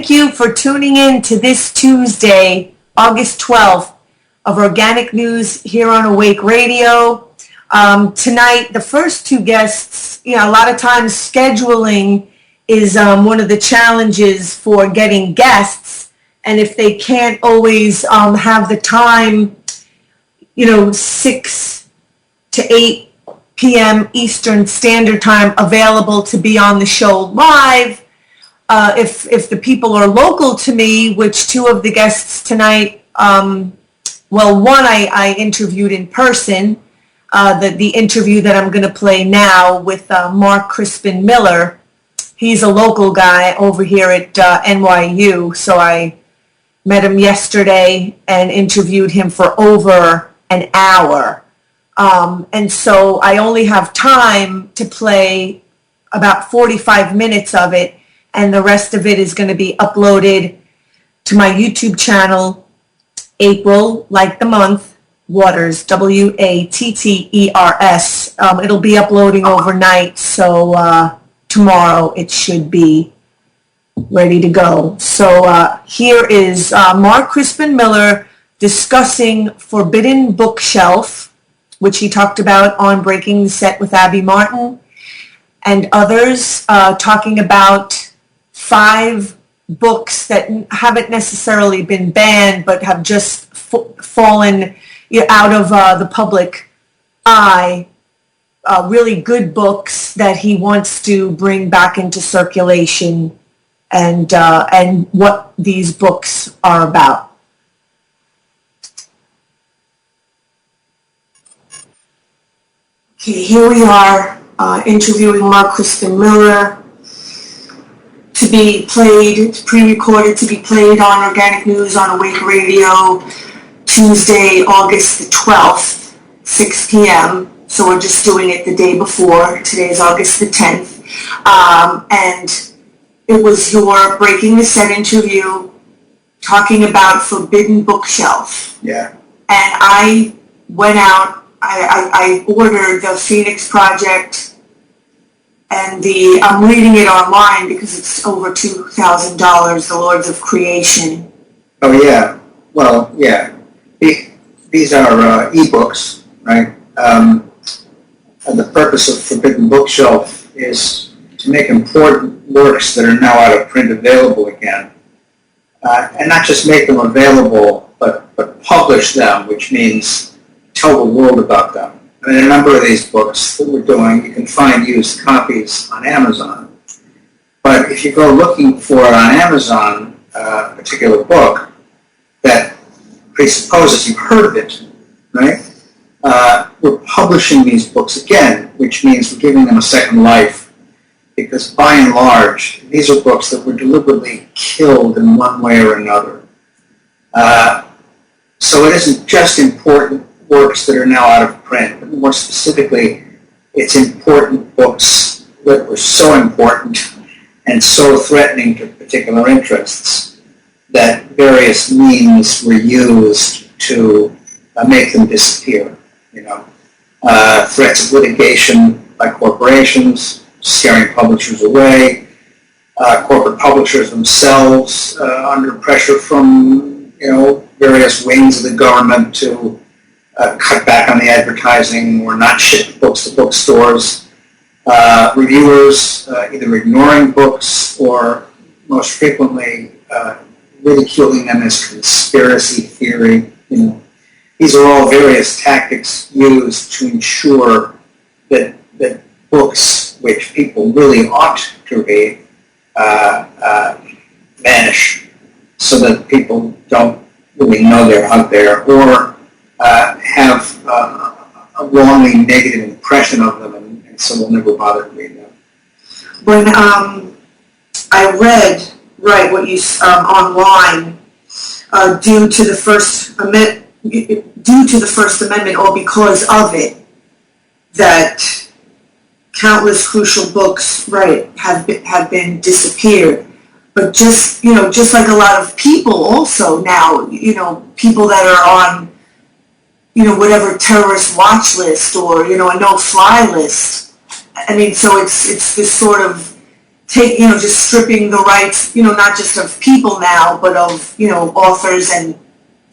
thank you for tuning in to this Tuesday, August 12th, of Organic News here on Awake Radio. Tonight, the first two guests, a lot of times scheduling is one of the challenges for getting guests. And if they can't always have the time, 6 to 8 p.m. Eastern Standard Time available to be on the show live. If the people are local to me, which two of the guests tonight, one I interviewed in person, the interview that I'm going to play now with Crispin Miller. He's a local guy over here at NYU, so I met him yesterday and interviewed him for over an hour. And so I only have time to play about 45 minutes of it, and the rest of it is going to be uploaded to my YouTube channel, April, like the month, Waters, Watters. It'll be uploading overnight, so tomorrow it should be ready to go. So here is Crispin Miller discussing Forbidden Bookshelf, which he talked about on Breaking the Set with Abby Martin, and others talking about 5 books that haven't necessarily been banned but have just fallen out of the public eye. Really good books that he wants to bring back into circulation, and what these books are about. Okay, here we are interviewing Crispin Miller, to be played, pre-recorded, to be played on Organic News on Awake Radio, Tuesday, August the 12th, 6 p.m. So we're just doing it the day before. Today's August the 10th. And it was your Breaking the Set interview talking about Forbidden Bookshelf. Yeah. And I went out, I ordered the Phoenix Project, and I'm reading it online because it's over $2,000, The Lords of Creation. Oh, yeah. Well, yeah. These are ebooks, right? And the purpose of Forbidden Bookshelf is to make important works that are now out of print available again. And not just make them available, but publish them, which means tell the world about them. I mean, a number of these books that we're doing, you can find used copies on Amazon. But if you go looking for it on Amazon, a particular book that presupposes you've heard of it, right? We're publishing these books again, which means we're giving them a second life, because by and large, these are books that were deliberately killed in one way or another. So it isn't just important works that are now out of print, but more specifically, it's important books that were so important and so threatening to particular interests that various means were used to make them disappear. Threats of litigation by corporations, scaring publishers away, corporate publishers themselves under pressure from various wings of the government to cut back on the advertising or not ship books to bookstores, reviewers either ignoring books or most frequently ridiculing them as conspiracy theory. These are all various tactics used to ensure that books which people really ought to read vanish, so that people don't really know they're out there, or have a wrongly negative impression of them, and so they'll never bother to read them. When I read what you online, due to the First Amendment, or because of it, that countless crucial books, have been disappeared. But just like a lot of people also now, people that are on, whatever terrorist watch list or, a no-fly list. I mean, so it's this sort of just stripping the rights, not just of people now, but of, authors and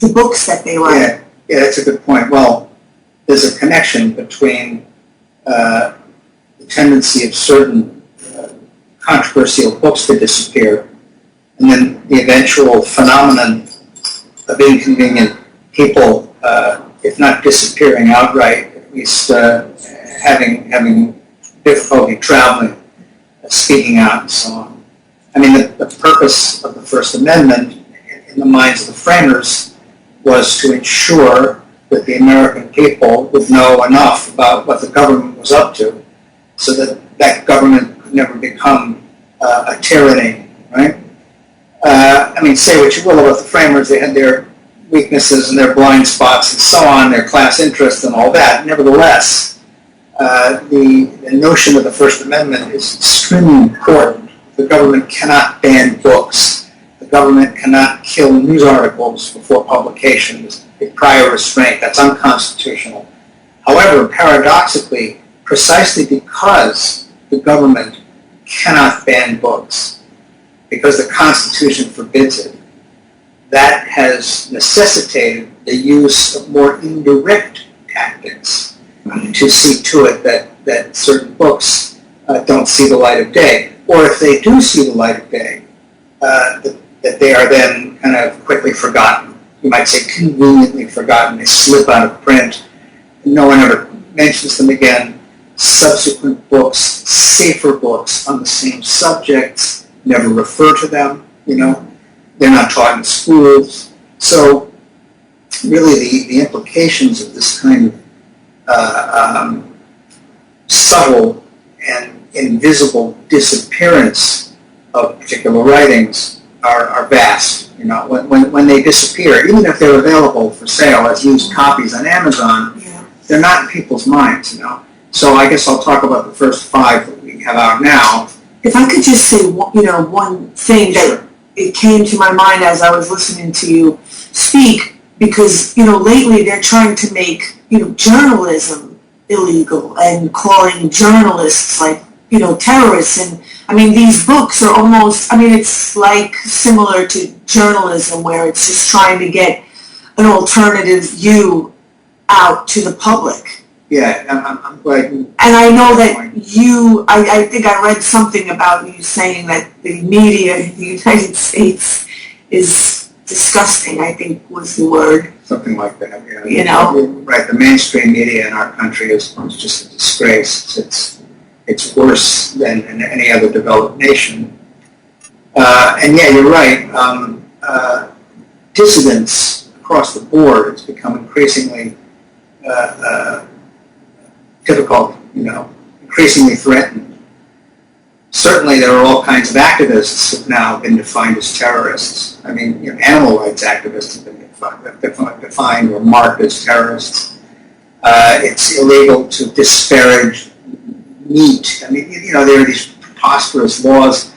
the books that they write. Yeah, that's a good point. Well, there's a connection between the tendency of certain controversial books to disappear and then the eventual phenomenon of inconvenient people, if not disappearing outright, at least having difficulty traveling, speaking out, and so on. I mean, the purpose of the First Amendment, in the minds of the framers, was to ensure that the American people would know enough about what the government was up to so that that government could never become a tyranny, right? I mean, say what you will about the framers, they had their weaknesses and their blind spots and so on, their class interests and all that. Nevertheless, the notion of the First Amendment is extremely important. The government cannot ban books. The government cannot kill news articles before publication. There's a prior restraint. That's unconstitutional. However, paradoxically, precisely because the government cannot ban books, because the Constitution forbids it, that has necessitated the use of more indirect tactics to see to it that certain books don't see the light of day. Or if they do see the light of day, that they are then kind of quickly forgotten. You might say conveniently forgotten. They slip out of print. No one ever mentions them again. Subsequent books, safer books on the same subjects, never refer to them, They're not taught in schools. So really the implications of this kind of subtle and invisible disappearance of particular writings are vast. When they disappear, even if they're available for sale as used copies on Amazon, they're not in people's minds, So I guess I'll talk about the first 5 that we have out now. If I could just say, one thing that it came to my mind as I was listening to you speak, because, lately they're trying to make, journalism illegal and calling journalists like, terrorists. And I mean, these books are almost, it's like similar to journalism where it's just trying to get an alternative view out to the public. Yeah, I'm glad you... And I know that I think I read something about you saying that the media in the United States is disgusting, I think was the word. Something like that, yeah. Right, the mainstream media in our country is just a disgrace. It's worse than in any other developed nation. And yeah, you're right. Dissidents across the board has become increasingly difficult, increasingly threatened. Certainly there are all kinds of activists who have now been defined as terrorists. I mean, animal rights activists have been defined or marked as terrorists. It's illegal to disparage meat. I mean, there are these preposterous laws,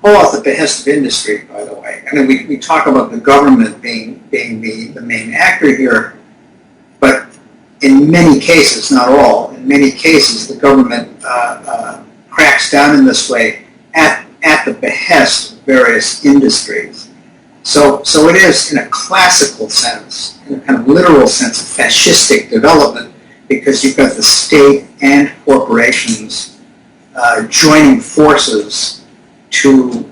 all at the behest of industry, by the way. I mean, we talk about the government being the main actor here, but in many cases, not all, in many cases, the government cracks down in this way at the behest of various industries. So it is, in a classical sense, in a kind of literal sense, a fascistic development, because you've got the state and corporations joining forces to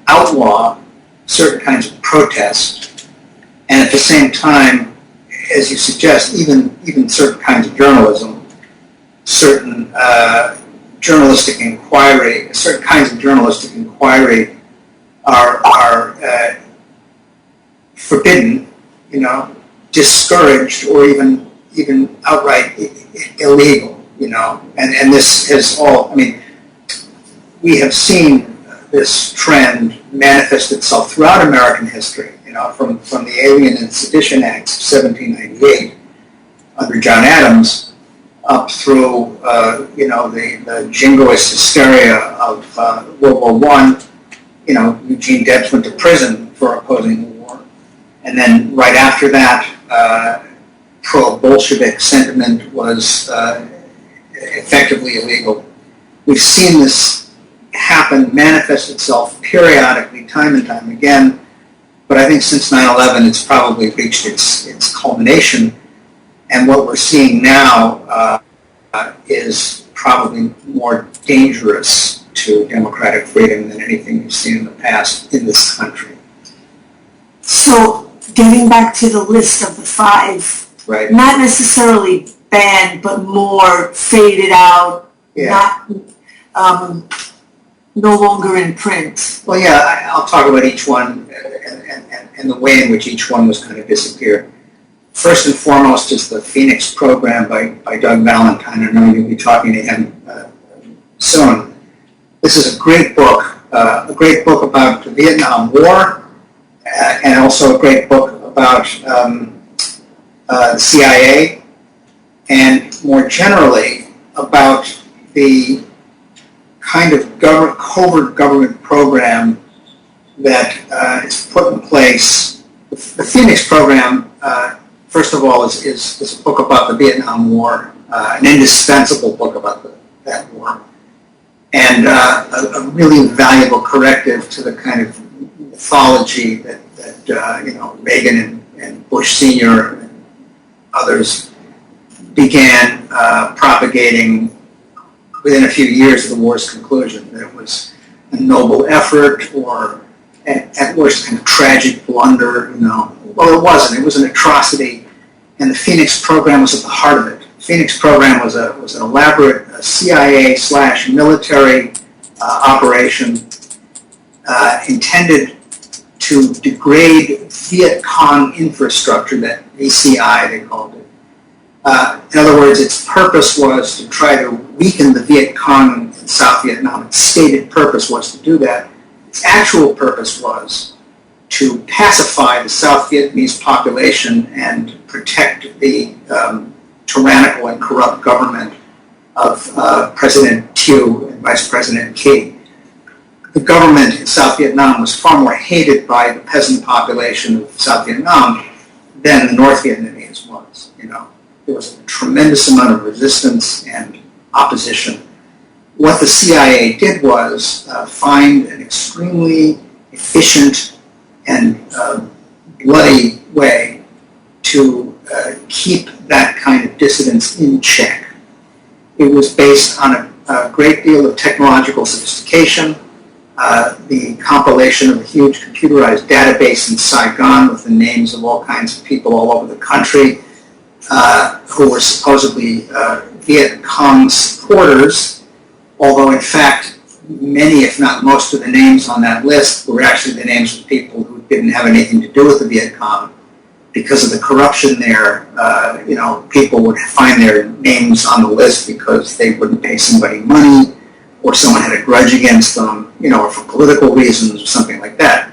outlaw certain kinds of protest, and at the same time, as you suggest, even certain kinds of journalism, certain journalistic inquiry, certain kinds of journalistic inquiry are forbidden, discouraged, or even outright illegal, and this has all, we have seen this trend manifest itself throughout American history, from the Alien and Sedition Acts of 1798 under John Adams up through, the jingoist hysteria of World War I. Eugene Debs went to prison for opposing the war. And then right after that, pro-Bolshevik sentiment was effectively illegal. We've seen this happen happened, manifested itself periodically, time and time again. But I think since 9/11, it's probably reached its culmination. And what we're seeing now is probably more dangerous to democratic freedom than anything we've seen in the past in this country. So, getting back to the list of the 5, Right? not necessarily banned, but more faded out, Yeah. not no longer in print. Well, yeah, I'll talk about each one and the way in which each one was going to disappear. First and foremost is the Phoenix program by Doug Valentine. I know you'll be talking to him soon. This is a great book about the Vietnam War, and also a great book about the CIA, and more generally about the kind of covert government program that is put in place. The Phoenix program, first of all, is a book about the Vietnam War, an indispensable book about that war, and a really valuable corrective to the kind of mythology that Reagan and Bush Sr. and others began propagating within a few years of the war's conclusion. That it was a noble effort, or at worst kind of tragic blunder, Well, it wasn't. It was an atrocity, and the Phoenix program was at the heart of it. The Phoenix program was an elaborate CIA/military operation intended to degrade Viet Cong infrastructure, that VCI they called it. In other words, its purpose was to try to weaken the Viet Cong in South Vietnam. Its stated purpose was to do that. Its actual purpose was to pacify the South Vietnamese population and protect the tyrannical and corrupt government of President Thieu and Vice President Ky. The government in South Vietnam was far more hated by the peasant population of South Vietnam than the North Vietnamese was. There was a tremendous amount of resistance and opposition. What the CIA did was find an extremely efficient and bloody way to keep that kind of dissidence in check. It was based on a great deal of technological sophistication, the compilation of a huge computerized database in Saigon with the names of all kinds of people all over the country who were supposedly Viet Cong supporters, although in fact many, if not most of the names on that list were actually the names of people who didn't have anything to do with the Viet Cong. Because of the corruption there, people would find their names on the list because they wouldn't pay somebody money, or someone had a grudge against them, or for political reasons or something like that.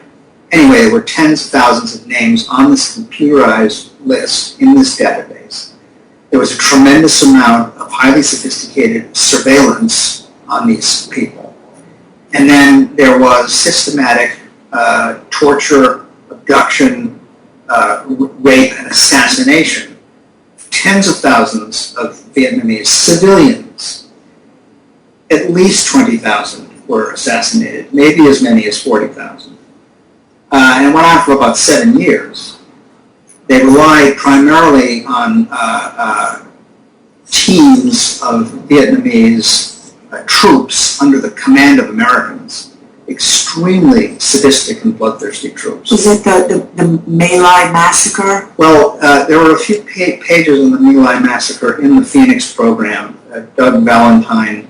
Anyway, there were tens of thousands of names on this computerized list in this database. There was a tremendous amount of highly sophisticated surveillance on these people. And then there was systematic torture, abduction, rape, and assassination. Tens of thousands of Vietnamese civilians, at least 20,000 were assassinated, maybe as many as 40,000. And it went on for about 7 years. They relied primarily on teams of Vietnamese troops under the command of Americans, extremely sadistic and bloodthirsty troops. Was it the My Lai massacre? Well, there were a few pages on the My Lai massacre in the Phoenix program. Doug Valentine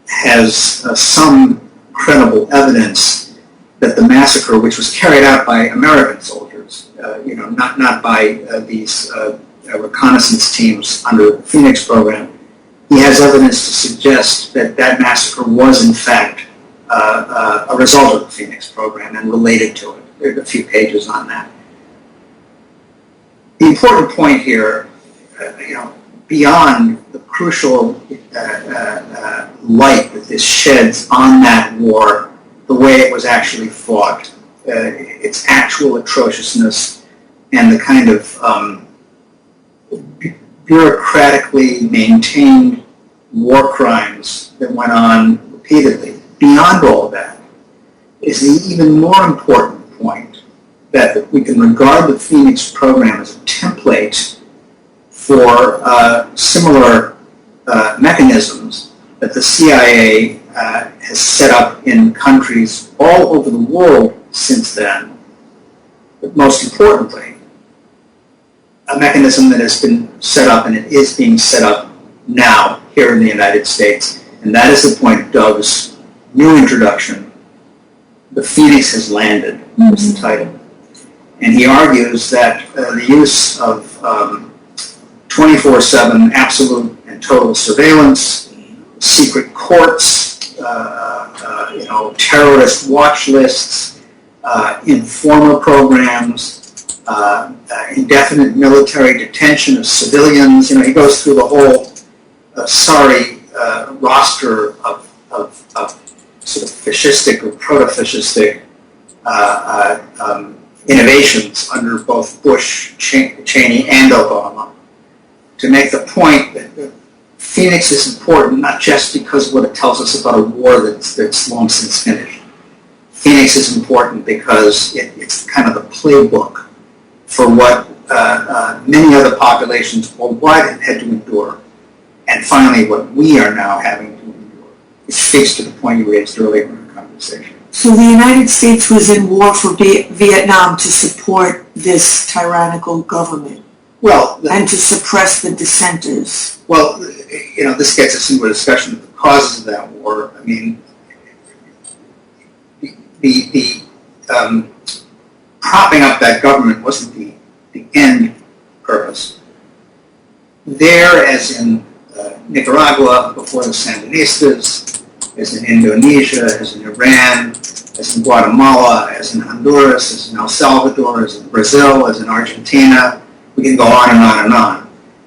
has some credible evidence that the massacre, which was carried out by American soldiers, not by these reconnaissance teams under the Phoenix program, he has evidence to suggest that that massacre was in fact a result of the Phoenix program and related to it. There's a few pages on that. The important point here, beyond the crucial light that this sheds on that war, the way it was actually fought, its actual atrociousness, and the kind of bureaucratically maintained war crimes that went on repeatedly. Beyond all of that, is the even more important point that we can regard the Phoenix program as a template for similar mechanisms that the CIA has set up in countries all over the world since then. But most importantly, a mechanism that has been set up, and it is being set up now here in the United States, and that is the point of Doug's new introduction. The Phoenix has landed, was the title. And he argues that the use of 24/7 absolute and total surveillance, secret courts, terrorist watch lists, informer programs, indefinite military detention of civilians. He goes through the whole roster of sort of fascistic or proto-fascistic innovations under both Bush, Cheney, and Obama, to make the point that Phoenix is important not just because of what it tells us about a war that's long since finished. Phoenix is important because it's kind of the playbook for what many other populations worldwide have had to endure, and finally what we are now having to endure. It speaks to the point you raised earlier in the conversation. So the United States was in war for Vietnam to support this tyrannical government. Well, and to suppress the dissenters. Well, this gets us into a discussion of the causes of that war. I mean, the propping up that government wasn't the end purpose. There, as in Nicaragua before the Sandinistas, as in Indonesia, as in Iran, as in Guatemala, as in Honduras, as in El Salvador, as in Brazil, as in Argentina. We can go on and on and on.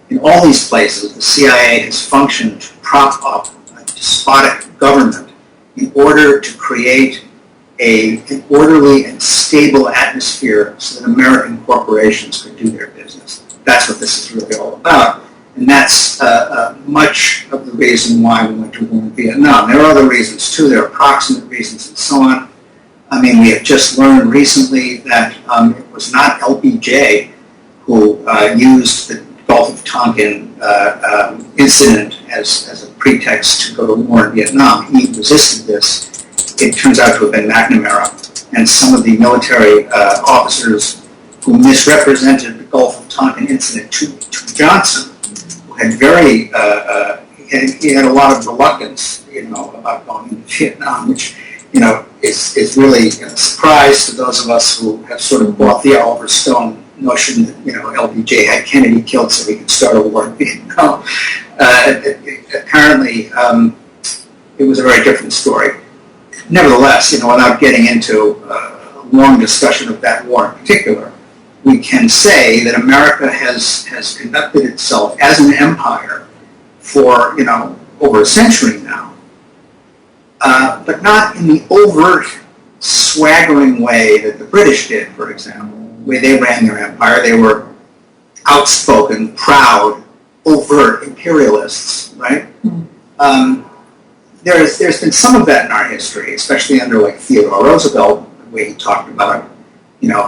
In all these places, the CIA has functioned to prop up a despotic government in order to create an orderly and stable atmosphere so that American corporations could do their business. That's what this is really all about. And that's much of the reason why we went to war in Vietnam. There are other reasons too. There are proximate reasons and so on. I mean, we have just learned recently that it was not LBJ who used the Gulf of Tonkin incident as a pretext to go to war in Vietnam. He resisted this. It turns out to have been McNamara and some of the military officers who misrepresented the Gulf of Tonkin incident to Johnson, who had he had a lot of reluctance, about going into Vietnam, which, is really a surprise to those of us who have sort of bought the Oliver Stone notion that, LBJ had Kennedy killed so we could start a war in Vietnam. Apparently, it was a very different story. Nevertheless, without getting into a long discussion of that war in particular, we can say that America has conducted itself as an empire for, over a century now, but not in the overt, swaggering way that the British did, for example. The way they ran their empire, they were outspoken, proud, overt imperialists, right? There's been some of that in our history, especially under like Theodore Roosevelt, the way he talked about,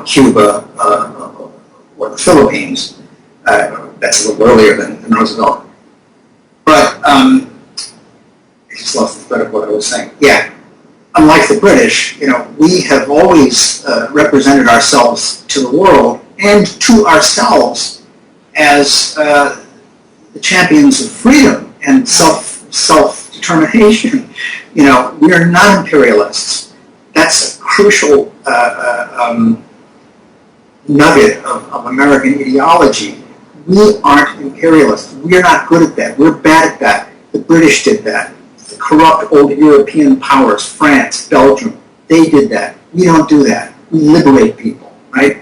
Cuba or the Philippines. That's a little earlier than Roosevelt. But I just lost the thread of what I was saying. Yeah, unlike the British, we have always represented ourselves to the world and to ourselves as the champions of freedom and self-determination. We are not imperialists. That's a crucial nugget of American ideology. We aren't imperialists. We're not good at that. We're bad at that. The British did that. The corrupt old European powers, France, Belgium, they did that. We don't do that. We liberate people, right?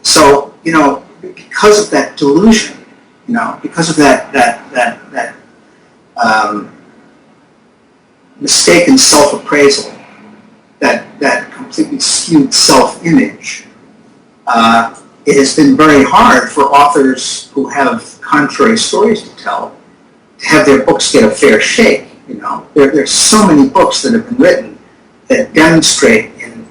So, because of that delusion, because of that mistaken self-appraisal, that completely skewed self-image, it has been very hard for authors who have contrary stories to tell to have their books get a fair shake. There's so many books that have been written that demonstrate in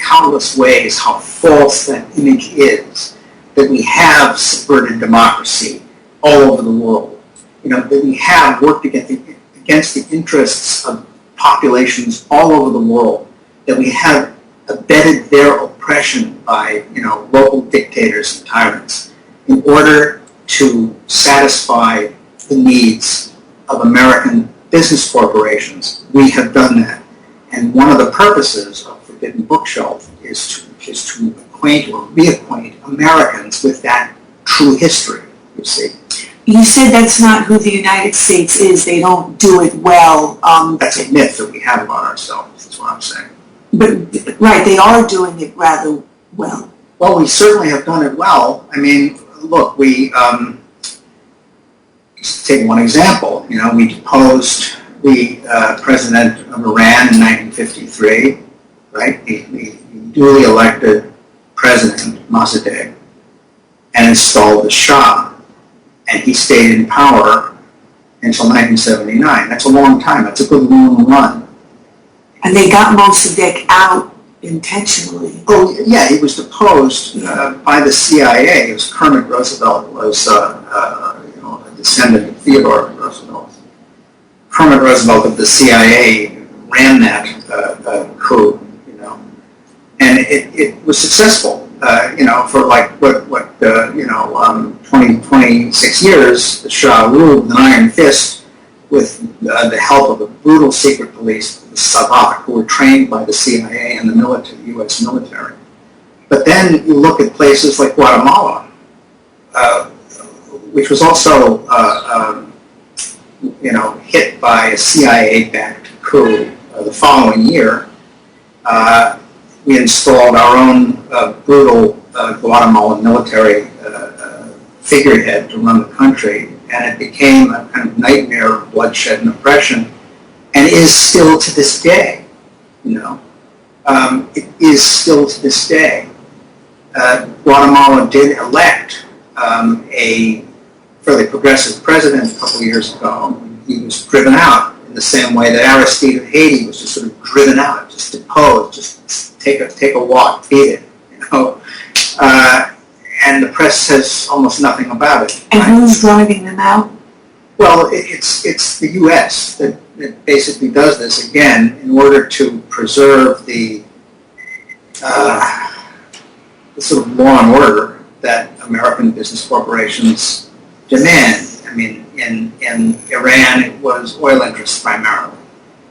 countless ways how false that image is, that we have subverted democracy all over the world, that we have worked against the interests of populations all over the world, that we have abetted their oppression by, local dictators and tyrants in order to satisfy the needs of American business corporations. We have done that. And one of the purposes of Forbidden Bookshelf is to acquaint or reacquaint Americans with that true history, you see. You said that's not who the United States is. They don't do it well. That's a myth that we have about ourselves, that's what I'm saying. But, right, they are doing it rather well. Well, we certainly have done it well. I mean, look, we, just take one example, we deposed the president of Iran in 1953, right? The duly elected president, Mosadegh, and installed the Shah. And he stayed in power until 1979. That's a long time. That's a good long run. And they got Mossadegh out intentionally. Oh, yeah, he was deposed by the CIA. It was Kermit Roosevelt was a descendant of Theodore Roosevelt. Kermit Roosevelt of the CIA ran that coup, and it was successful. For like 26 years, the Shah ruled with an iron fist with the help of a brutal secret police, the Savak, who were trained by the CIA and the military, U.S. military. But then you look at places like Guatemala, which was also, hit by a CIA-backed coup the following year. We installed our own brutal Guatemalan military figurehead to run the country, and it became a kind of nightmare of bloodshed and oppression, and is still to this day. It is still to this day. Guatemala did elect a fairly progressive president a couple of years ago. He was driven out in the same way that Aristide of Haiti was just sort of driven out, just deposed, just take a walk, beat it, and the press says almost nothing about it. And who's driving them out? Well, it's the U.S. that basically does this again in order to preserve the sort of law and order that American business corporations demand. I mean, in Iran, it was oil interests primarily.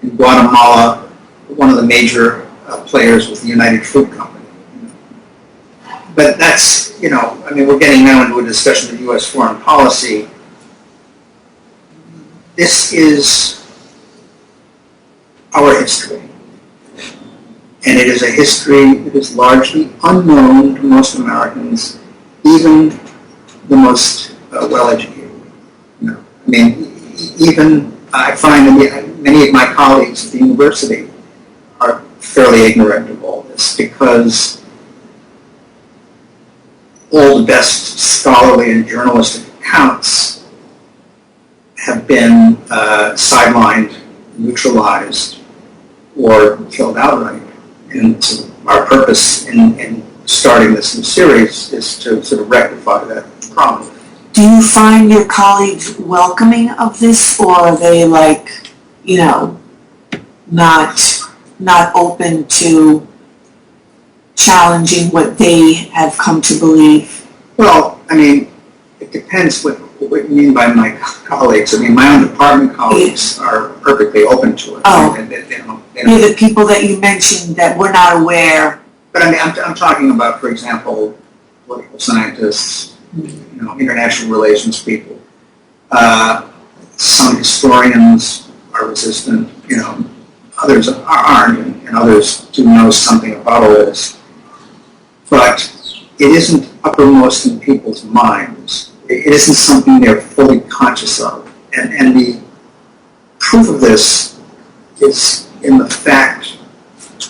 In Guatemala, one of the major players was the United Fruit Company. But that's, we're getting now into a discussion of U.S. foreign policy. This is our history. And it is a history that is largely unknown to most Americans, even the most well-educated. Even I find that many of my colleagues at the university are fairly ignorant of all this, because all the best scholarly and journalistic accounts have been sidelined, neutralized, or killed outright. And so our purpose in starting this new series is to sort of rectify that problem. Do you find your colleagues welcoming of this, or are they not open to challenging what they have come to believe? Well, it depends what you mean by my colleagues. My own department colleagues are perfectly open to it. Oh. They don't. The people that you mentioned that we're not aware. But I'm talking about, for example, political scientists, international relations people. Some historians are resistant, others aren't, and others do know something about all this. But it isn't uppermost in people's minds. It isn't something they're fully conscious of. And the proof of this is in the fact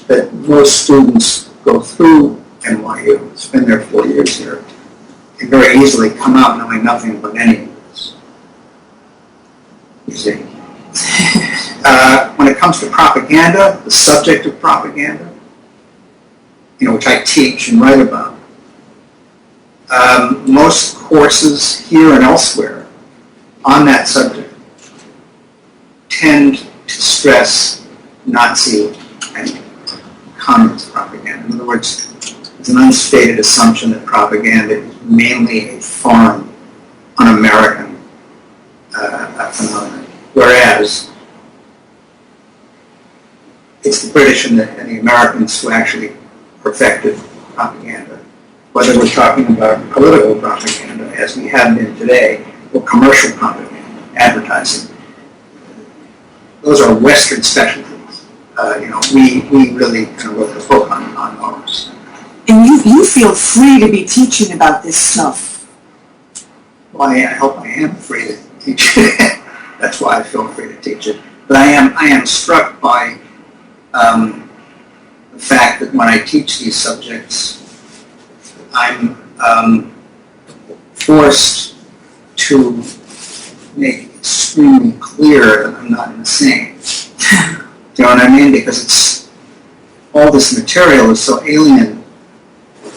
that most students go through NYU, spend their 4 years here, and very easily come out knowing nothing about any of this. You see? When it comes to propaganda, the subject of propaganda, which I teach and write about. Most courses here and elsewhere on that subject tend to stress Nazi and communist propaganda. In other words, it's an unstated assumption that propaganda is mainly a foreign, un-American phenomenon, whereas it's the British and the Americans who actually perfected propaganda. Whether we're talking about political propaganda, as we have been today, or commercial propaganda, advertising, those are Western specialties. We really kind of wrote the book on those. And you feel free to be teaching about this stuff. Well, I hope I am free to teach it. That's why I feel free to teach it. But I am struck by the fact that when I teach these subjects, I'm forced to make extremely clear that I'm not insane. Do you know what I mean? Because all this material is so alien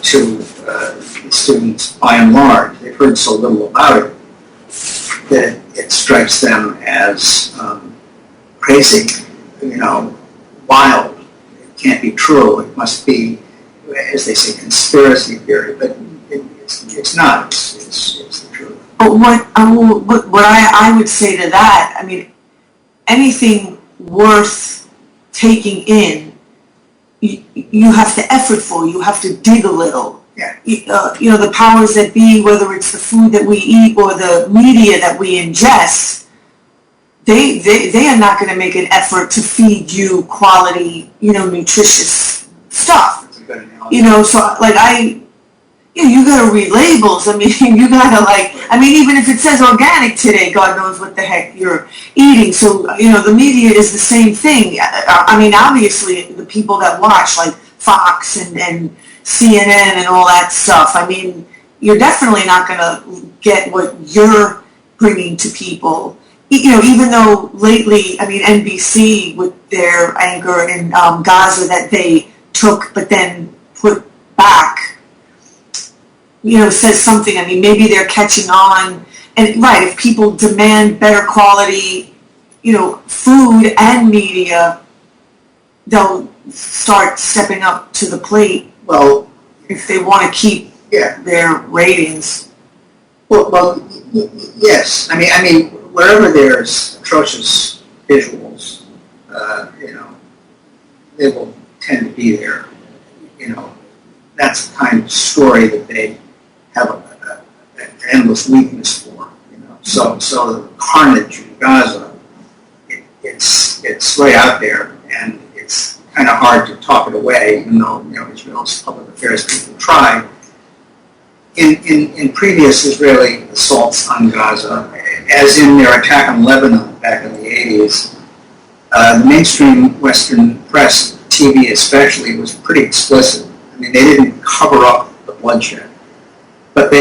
to the students by and large. They've heard so little about it that it strikes them as crazy, wild. It can't be true. It must be, as they say, conspiracy theory. But it's not. It's the truth. But what I would say to that, I mean, anything worth taking in, you have to effort for. You have to dig a little. Yeah. The powers that be, whether it's the food that we eat or the media that we ingest, they are not going to make an effort to feed you quality, nutritious stuff. That's a good analogy. So like you gotta read labels. I mean, you gotta even if it says organic today, God knows what the heck you're eating. So, the media is the same thing. I mean, obviously the people that watch like Fox and CNN and all that stuff, I mean, you're definitely not gonna get what you're bringing to people. Even though lately, I mean, NBC with their anchor in Gaza that they took but then put back, says something. I mean, maybe they're catching on. And right, if people demand better quality, food and media, they'll start stepping up to the plate. Well, if they want to keep their ratings. Well, yes. I mean, wherever there's atrocious visuals, they will tend to be there. That's the kind of story that they have an endless weakness for. So the carnage in Gaza, it's way out there, and it's kind of hard to talk it away, even though Israel's public affairs people try. In previous Israeli assaults on Gaza, as in their attack on Lebanon back in the 80s, the mainstream Western press, TV especially, was pretty explicit. I mean, they didn't cover up the bloodshed, but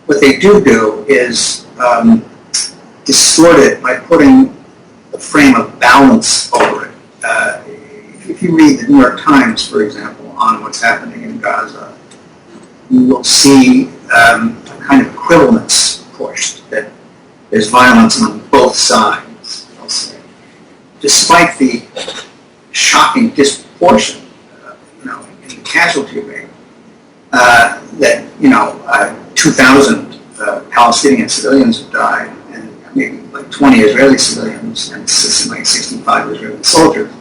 what they do is distort it by putting a frame of balance over it. If you read the New York Times, for example, on what's happening in Gaza, you will see a kind of equivalence pushed, that there's violence on both sides, I'll say. Despite the shocking disproportion, in the casualty rate, that, 2,000 Palestinian civilians have died, and maybe like 20 Israeli civilians, and like 65 Israeli soldiers.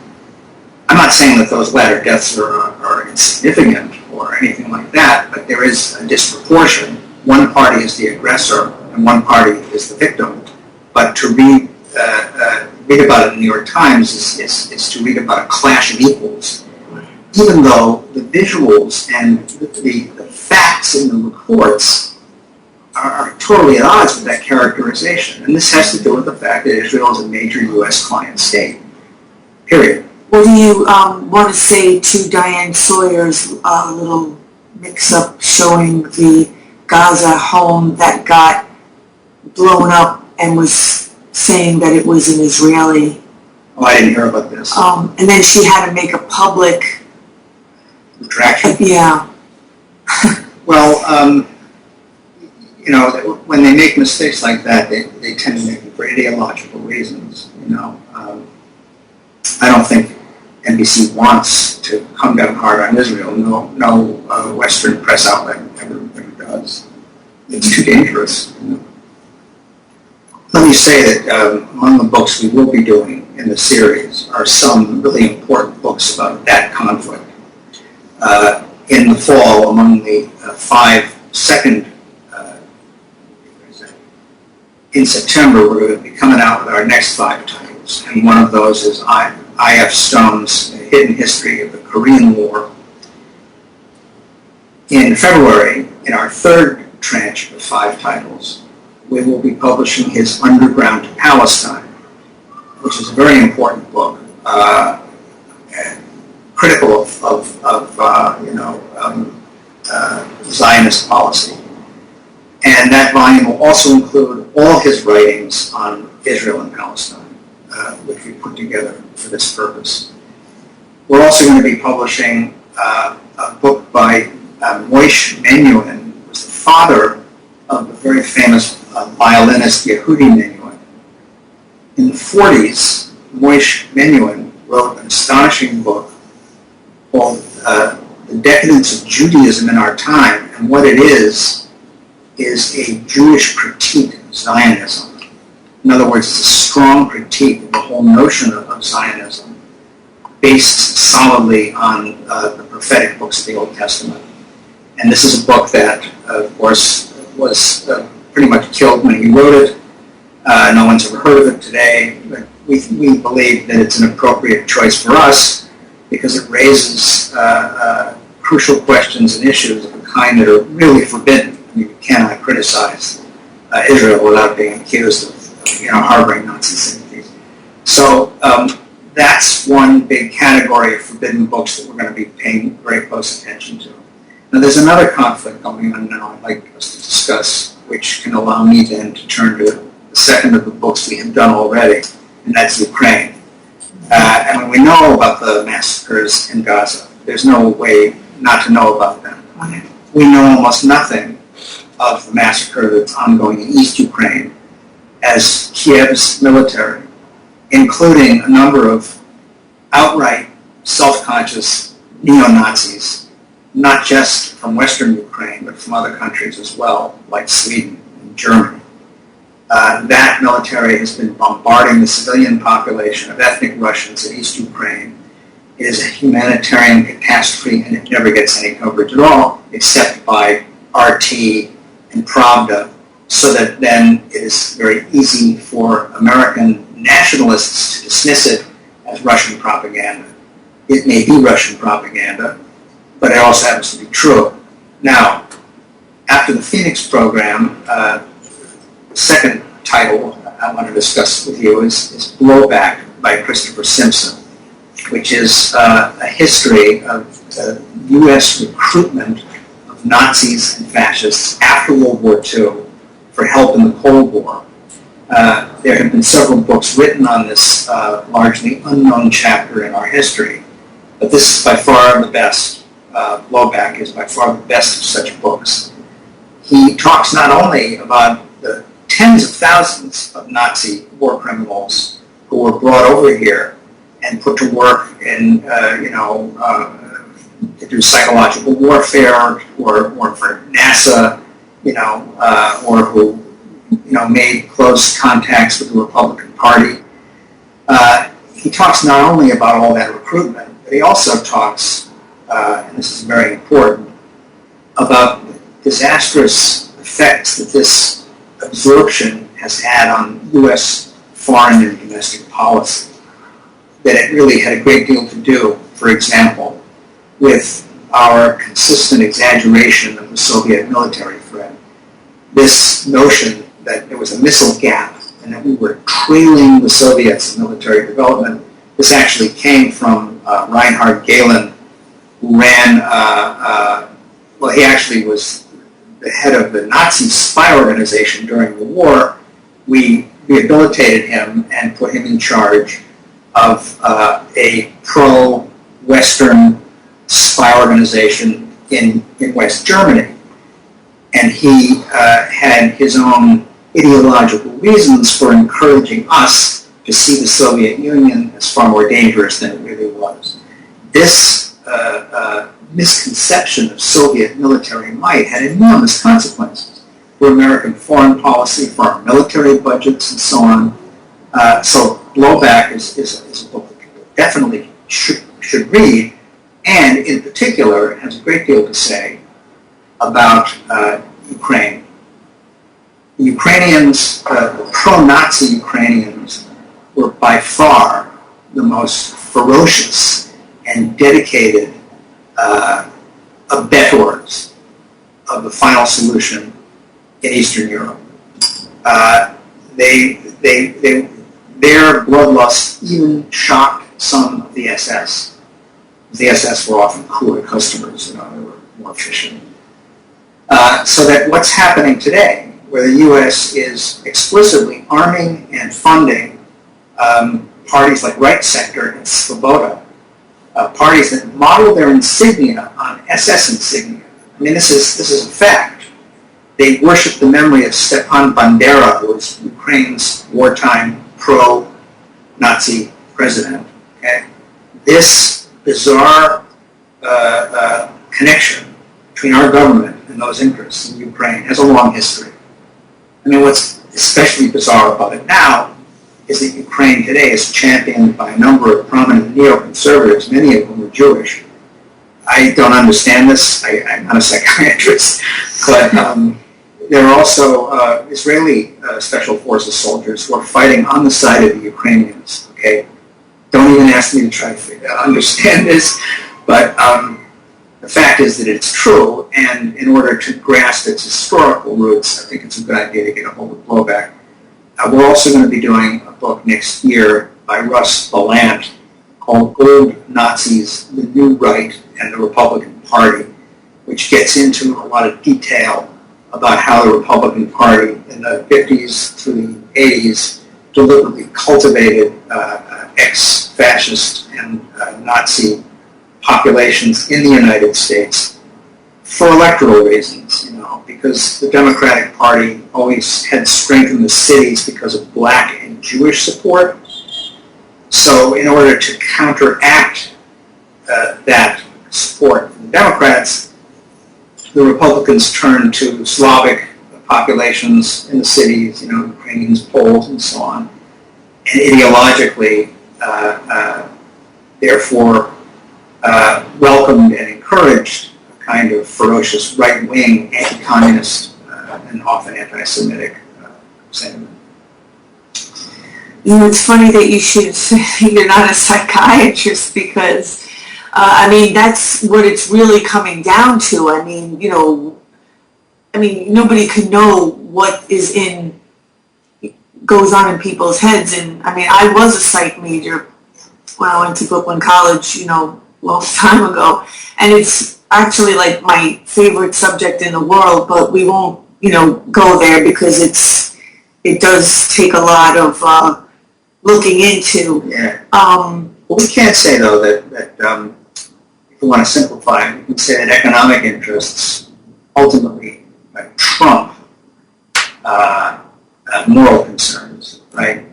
I'm not saying that those latter deaths are insignificant or anything like that, but there is a disproportion. One party is the aggressor and one party is the victim. But to read about it in the New York Times is to read about a clash of equals, even though the visuals and the facts in the reports are totally at odds with that characterization. And this has to do with the fact that Israel is a major U.S. client state, period. What do you want to say to Diane Sawyer's little mix-up showing the Gaza home that got blown up and was saying that it was an Israeli? Oh, I didn't hear about this. And then she had to make a public retraction. Yeah. Well, you know, when they make mistakes like that, they tend to make them for ideological reasons. You know, I don't think NBC wants to come down hard on Israel. No Western press outlet ever does. It's too dangerous. You know? Let me say that among the books we will be doing in the series are some really important books about that conflict. In the fall, among the in September, we're going to be coming out with our next 5 titles, and one of those is I.F. Stone's Hidden History of the Korean War. In February, in our 3rd tranche of 5 titles, we will be publishing his Underground to Palestine, which is a very important book, critical of Zionist policy. And that volume will also include all his writings on Israel and Palestine, which we put together for this purpose. We're also going to be publishing a book by Moshe Menuhin, who was the father of the very famous violinist Yehudi Menuhin. In the 40s, Moshe Menuhin wrote an astonishing book called The Decadence of Judaism in Our Time, and what it is a Jewish critique of Zionism. In other words, it's a strong critique of the whole notion of Zionism, based solidly on the prophetic books of the Old Testament. And this is a book that, of course, was pretty much killed when he wrote it. No one's ever heard of it today, but we believe that it's an appropriate choice for us because it raises crucial questions and issues of a kind that are really forbidden. I mean, you cannot criticize Israel without being accused of harboring Nazi sympathies. So that's one big category of forbidden books that we're going to be paying very close attention to. Now, there's another conflict going on now I'd like us to discuss, which can allow me then to turn to the second of the books we have done already, and that's Ukraine. And when we know about the massacres in Gaza, there's no way not to know about them. We know almost nothing of the massacre that's ongoing in East Ukraine, as Kiev's military, including a number of outright self-conscious neo-Nazis, not just from Western Ukraine, but from other countries as well, like Sweden and Germany. That military has been bombarding the civilian population of ethnic Russians in East Ukraine. It is a humanitarian catastrophe, and it never gets any coverage at all, except by RT and Pravda, so that then it is very easy for American nationalists to dismiss it as Russian propaganda. It may be Russian propaganda, but it also happens to be true. Now, after the Phoenix program, the second title I want to discuss with you is Blowback by Christopher Simpson, which is a history of U.S. recruitment of Nazis and fascists after World War II for help in the Cold War. There have been several books written on this largely unknown chapter in our history, but this is by far the best. Blowback is by far the best of such books. He talks not only about the tens of thousands of Nazi war criminals who were brought over here and put to work in, to do psychological warfare, or for NASA, or who, made close contacts with the Republican Party. He talks not only about all that recruitment, but he also talks, and this is very important, about the disastrous effects that this absorption has had on U.S. foreign and domestic policy. That it really had a great deal to do, for example, with our consistent exaggeration of the Soviet military threat. This notion that there was a missile gap and that we were trailing the Soviets in military development, this actually came from Reinhard Gehlen, who ran, he actually was the head of the Nazi spy organization during the war. We rehabilitated him and put him in charge of a pro-Western spy organization in West Germany. And he had his own ideological reasons for encouraging us to see the Soviet Union as far more dangerous than it really was. This misconception of Soviet military might had enormous consequences for American foreign policy, for our military budgets, and so on. So Blowback is a book that people definitely should read, and in particular has a great deal to say about Ukraine. The Ukrainians, the pro-Nazi Ukrainians, were by far the most ferocious and dedicated abettors of the final solution in Eastern Europe. Their bloodlust even shocked some of the SS. The SS were often cooler customers, they were more efficient. So that what's happening today, where the U.S. is explicitly arming and funding parties like Right Sector and Svoboda, parties that model their insignia on SS insignia. I mean, this is a fact. They worship the memory of Stepan Bandera, who was Ukraine's wartime pro-Nazi president. Okay? This bizarre connection between our government and those interests in Ukraine has a long history. I mean, what's especially bizarre about it now is that Ukraine today is championed by a number of prominent neoconservatives, many of whom are Jewish. I don't understand this. I'm not a psychiatrist, but there are also Israeli special forces soldiers who are fighting on the side of the Ukrainians. Okay, don't even ask me to try to understand this, but the fact is that it's true, and in order to grasp its historical roots, I think it's a good idea to get a hold of Blowback. We're also going to be doing a book next year by Russ Ballant called Old Nazis, the New Right and the Republican Party, which gets into a lot of detail about how the Republican Party in the 50s through the 80s deliberately cultivated ex-fascist and Nazi populations in the United States for electoral reasons, because the Democratic Party always had strength in the cities because of black and Jewish support. So in order to counteract that support from the Democrats, the Republicans turned to Slavic populations in the cities, Ukrainians, Poles, and so on, and ideologically, therefore, welcomed and encouraged a kind of ferocious right-wing, anti-communist, and often anti-Semitic sentiment. It's funny that you should say you're not a psychiatrist because, that's what it's really coming down to. Nobody can know what goes on in people's heads. And I was a psych major when I went to Brooklyn College, a long time ago. And it's actually like my favorite subject in the world, but we won't, go there because it does take a lot of looking into. Yeah. Well, we can't say though that if we want to simplify, we can say that economic interests ultimately trump moral concerns, right?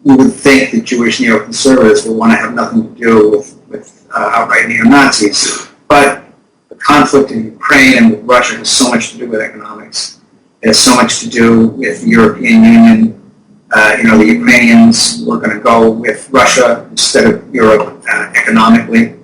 We would think that Jewish neoconservatives would want to have nothing to do with outright neo-Nazis, but the conflict in Ukraine and with Russia has so much to do with economics. It has so much to do with the European Union. The Ukrainians were going to go with Russia instead of Europe economically.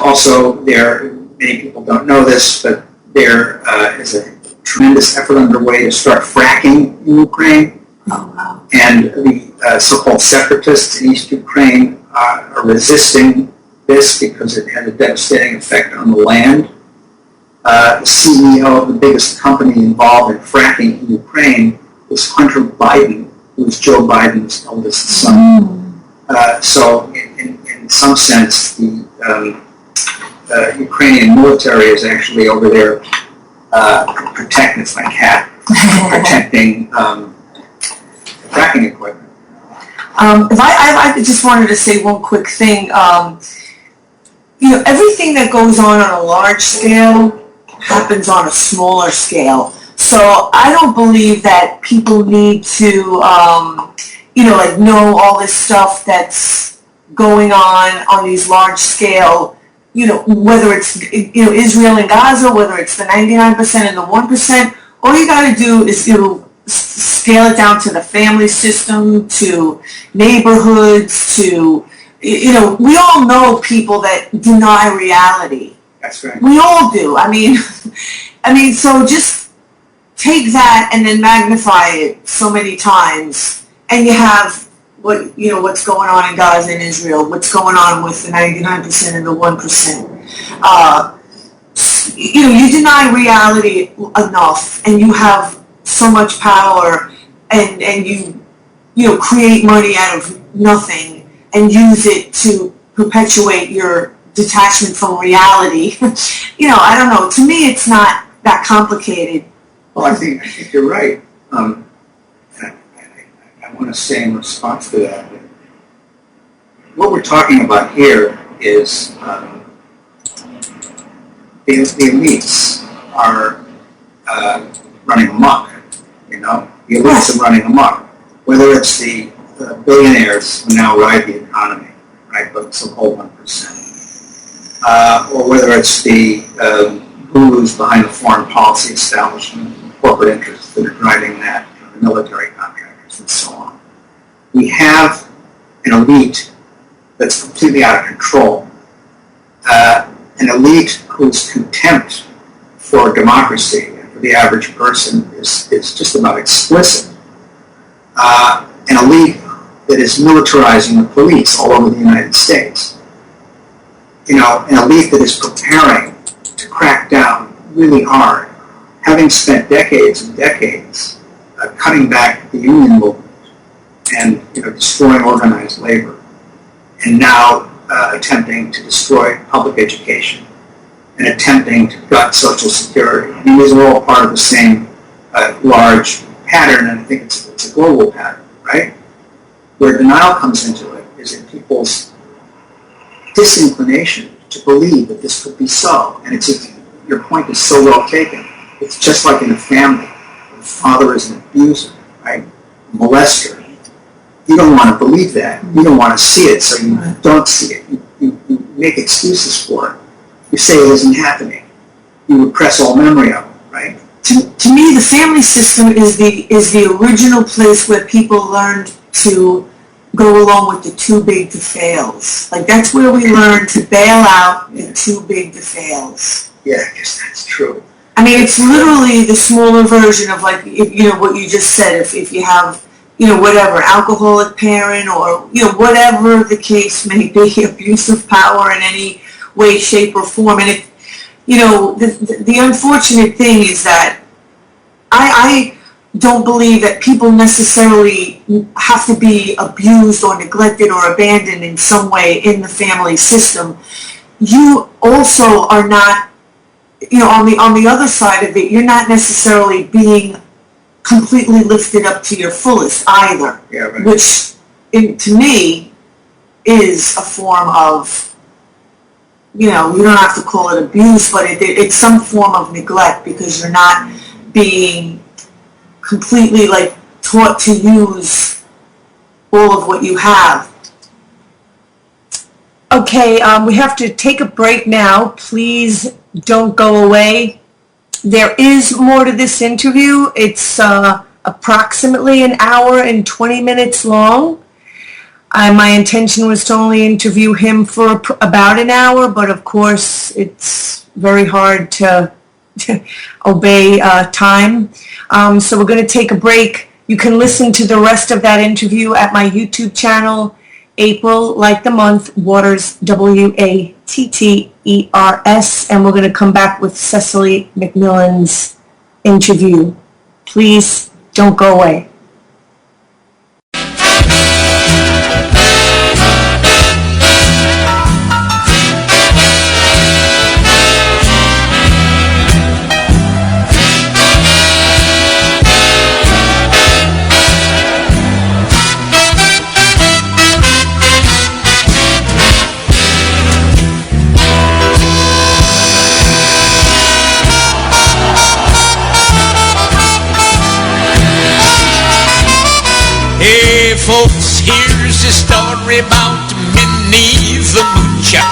Also, many people don't know this, but there is a tremendous effort underway to start fracking in Ukraine. Oh, wow. And the so-called separatists in East Ukraine are resisting this because it had a devastating effect on the land. The CEO of the biggest company involved in fracking in Ukraine was Hunter Biden, who was Joe Biden's eldest son. So in some sense, the Ukrainian military is actually over there protecting, it's my cat, protecting fracking equipment. If I just wanted to say one quick thing. everything that goes on a large scale happens on a smaller scale. So I don't believe that people need to, like know all this stuff that's going on these large scale, whether it's, Israel and Gaza, whether it's the 99% and the 1%. All you got to do is, scale it down to the family system, to neighborhoods, to, we all know people that deny reality. That's right. We all do. I mean, so just take that and then magnify it so many times, and you have what's going on in Gaza and Israel, what's going on with the 99% and the 1%. You deny reality enough, and you have so much power, and you create money out of nothing and use it to perpetuate your detachment from reality. I don't know. To me, it's not that complicated. Well, I think you're right. I want to say in response to that, what we're talking about here is the elites are running amok. The elites are running amok. Whether it's the billionaires who now ride the economy, right, but so-called 1%, or whether it's the gurus behind the foreign policy establishment, corporate interests that are driving that, the military contractors and so on. We have an elite that's completely out of control, an elite whose contempt for democracy and for the average person is just about explicit. An elite that is militarizing the police all over the United States. An elite that is preparing to crack down really hard, having spent decades and decades cutting back the union movement and destroying organized labor, and now attempting to destroy public education and attempting to gut Social Security. I mean, these are all part of the same large pattern, and I think it's a global pattern, right? Where denial comes into it is in people's disinclination to believe that this could be so. And your point is so well taken. It's just like in a family. The father is an abuser, right? Molester. You don't want to believe that. You don't want to see it, so you don't see it. You make excuses for it. You say it isn't happening. You repress all memory of it, right? To me, the family system is the original place where people learned to go along with the too big to fails. Like, that's where we learn to bail out the too big to fails. Yeah, I guess that's true. I mean, it's literally the smaller version of, like, what you just said. If you have, whatever, alcoholic parent, or, whatever the case may be, abuse of power in any way, shape, or form. And the unfortunate thing is that I don't believe that people necessarily have to be abused or neglected or abandoned in some way in the family system. You also are not, on the other side of it, you're not necessarily being completely lifted up to your fullest either. Yeah, right. Which, to me, is a form of, you don't have to call it abuse, but it's some form of neglect, because you're not being completely, like, taught to use all of what you have. Okay, we have to take a break now. Please don't go away. There is more to this interview. It's approximately an hour and 20 minutes long. My intention was to only interview him for about an hour, but of course it's very hard to obey time. So we're going to take a break. You can listen to the rest of that interview at my YouTube channel, April, like the month, Waters, Watters, and we're going to come back with CECILY McMillan's interview. Please don't go away. sorry about Minnie the Moocher.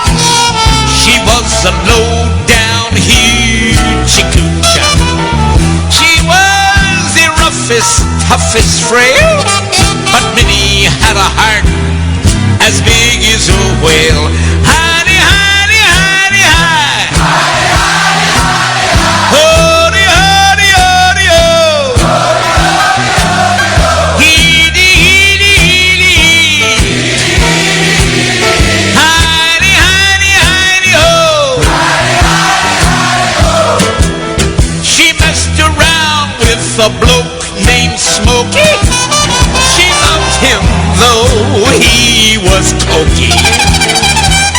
She was a low-down hoochie-coocher. She was the roughest, toughest frail, but Minnie had a heart as big as a whale. Honey, honey, honey, hi. Honey, honey, honey, hi. Honey, honey, honey, oh. Honey, honey, honey, oh. Heedy, heedy, heedy, heedy. Honey, honey, honey, oh. Honey, honey, honey, oh. She messed around with a bloke named Smokey. She loved him though he was cokey.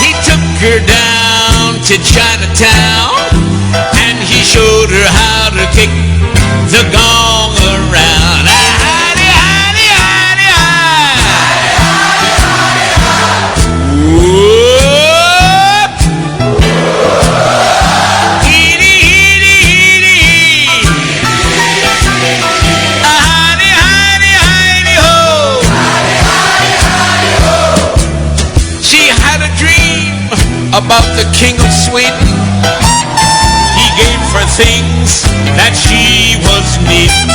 He took her down to Chinatown and he showed her how to kick the gong around. Howdy, howdy, howdy, howdy. Whoop. Heedy, heedy, heedy. Howdy, howdy, howdy, ho. She had a dream about the King of Sweden. He gave her things that she was needing.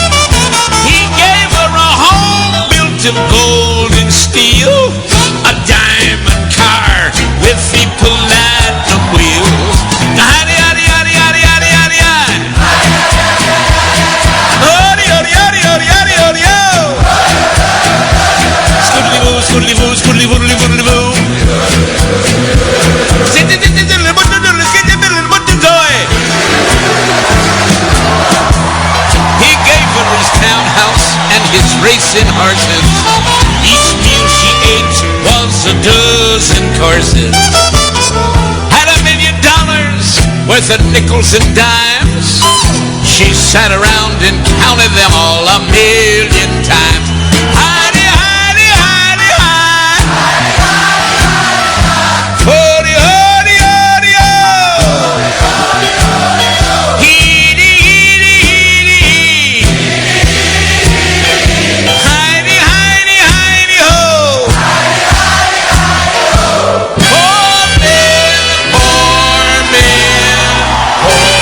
He gave her a home built of gold and steel, a diamond car with the platinum wheels. Howdy, howdy, howdy, howdy, howdy, howdy, howdy. Howdy, howdy, howdy, howdy, howdy, howdy, ho. Scoodly boo, scoodly boo, scoodly boodly boodly boo. He gave her his townhouse and his racing horses. Each meal she ate was a dozen courses. Had $1 million worth of nickels and dimes. She sat around and counted them all 1,000,000 times. Howdy, howdy, howdy, hi. Howdy, howdy, howdy, ho. Heedy, heedy, heedy. Heidi, Heidi, Heidi, ho. Poor man, poor man, poor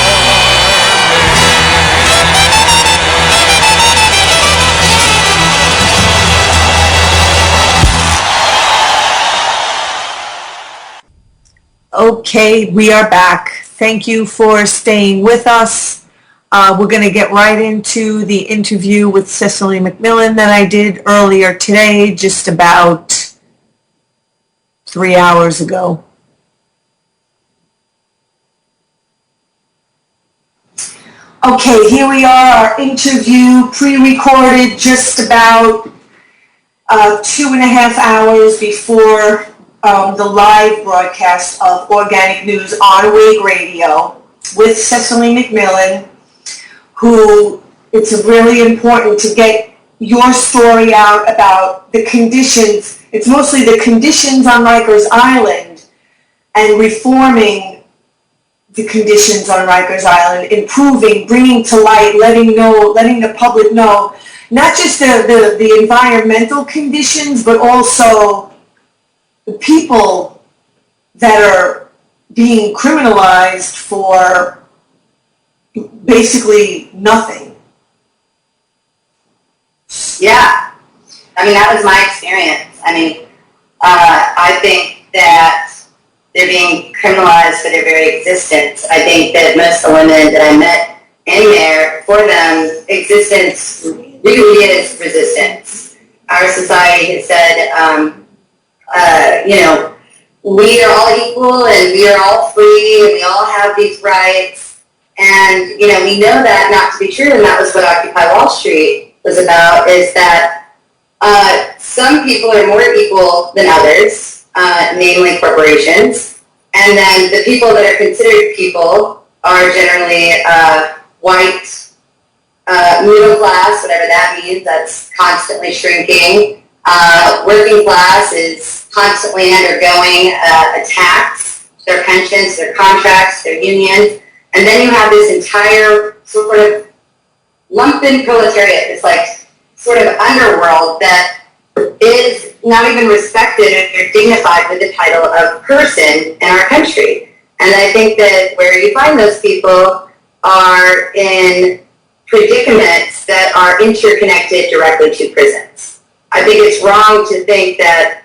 Okay, we are back. Thank you for staying with us. We're going to get right into the interview with Cecily McMillan that I did earlier today, just about 3 hours ago. Okay, here we are, our interview pre-recorded just about 2.5 hours before the live broadcast of Organic News on Wig Radio with Cecily McMillan, who it's really important to get your story out about the conditions. It's mostly the conditions on Rikers Island and reforming the conditions on Rikers Island, improving, bringing to light, letting the public know, not just the environmental conditions, but also the people that are being criminalized for basically nothing. Yeah, I mean, that was my experience. I mean, I think that they're being criminalized for their very existence. I think that most of the women that I met in there, for them, existence really is resistance. Our society has said, we are all equal and we are all free and we all have these rights. And, we know that not to be true, and that was what Occupy Wall Street was about, is that some people are more equal than others, namely corporations. And then the people that are considered people are generally white, middle class, whatever that means. That's constantly shrinking. Working class is constantly undergoing attacks, their pensions, their contracts, their unions. And then you have this entire sort of lumpen proletariat, this like sort of underworld that is not even respected or dignified with the title of person in our country. And I think that where you find those people are in predicaments that are interconnected directly to prisons. I think it's wrong to think that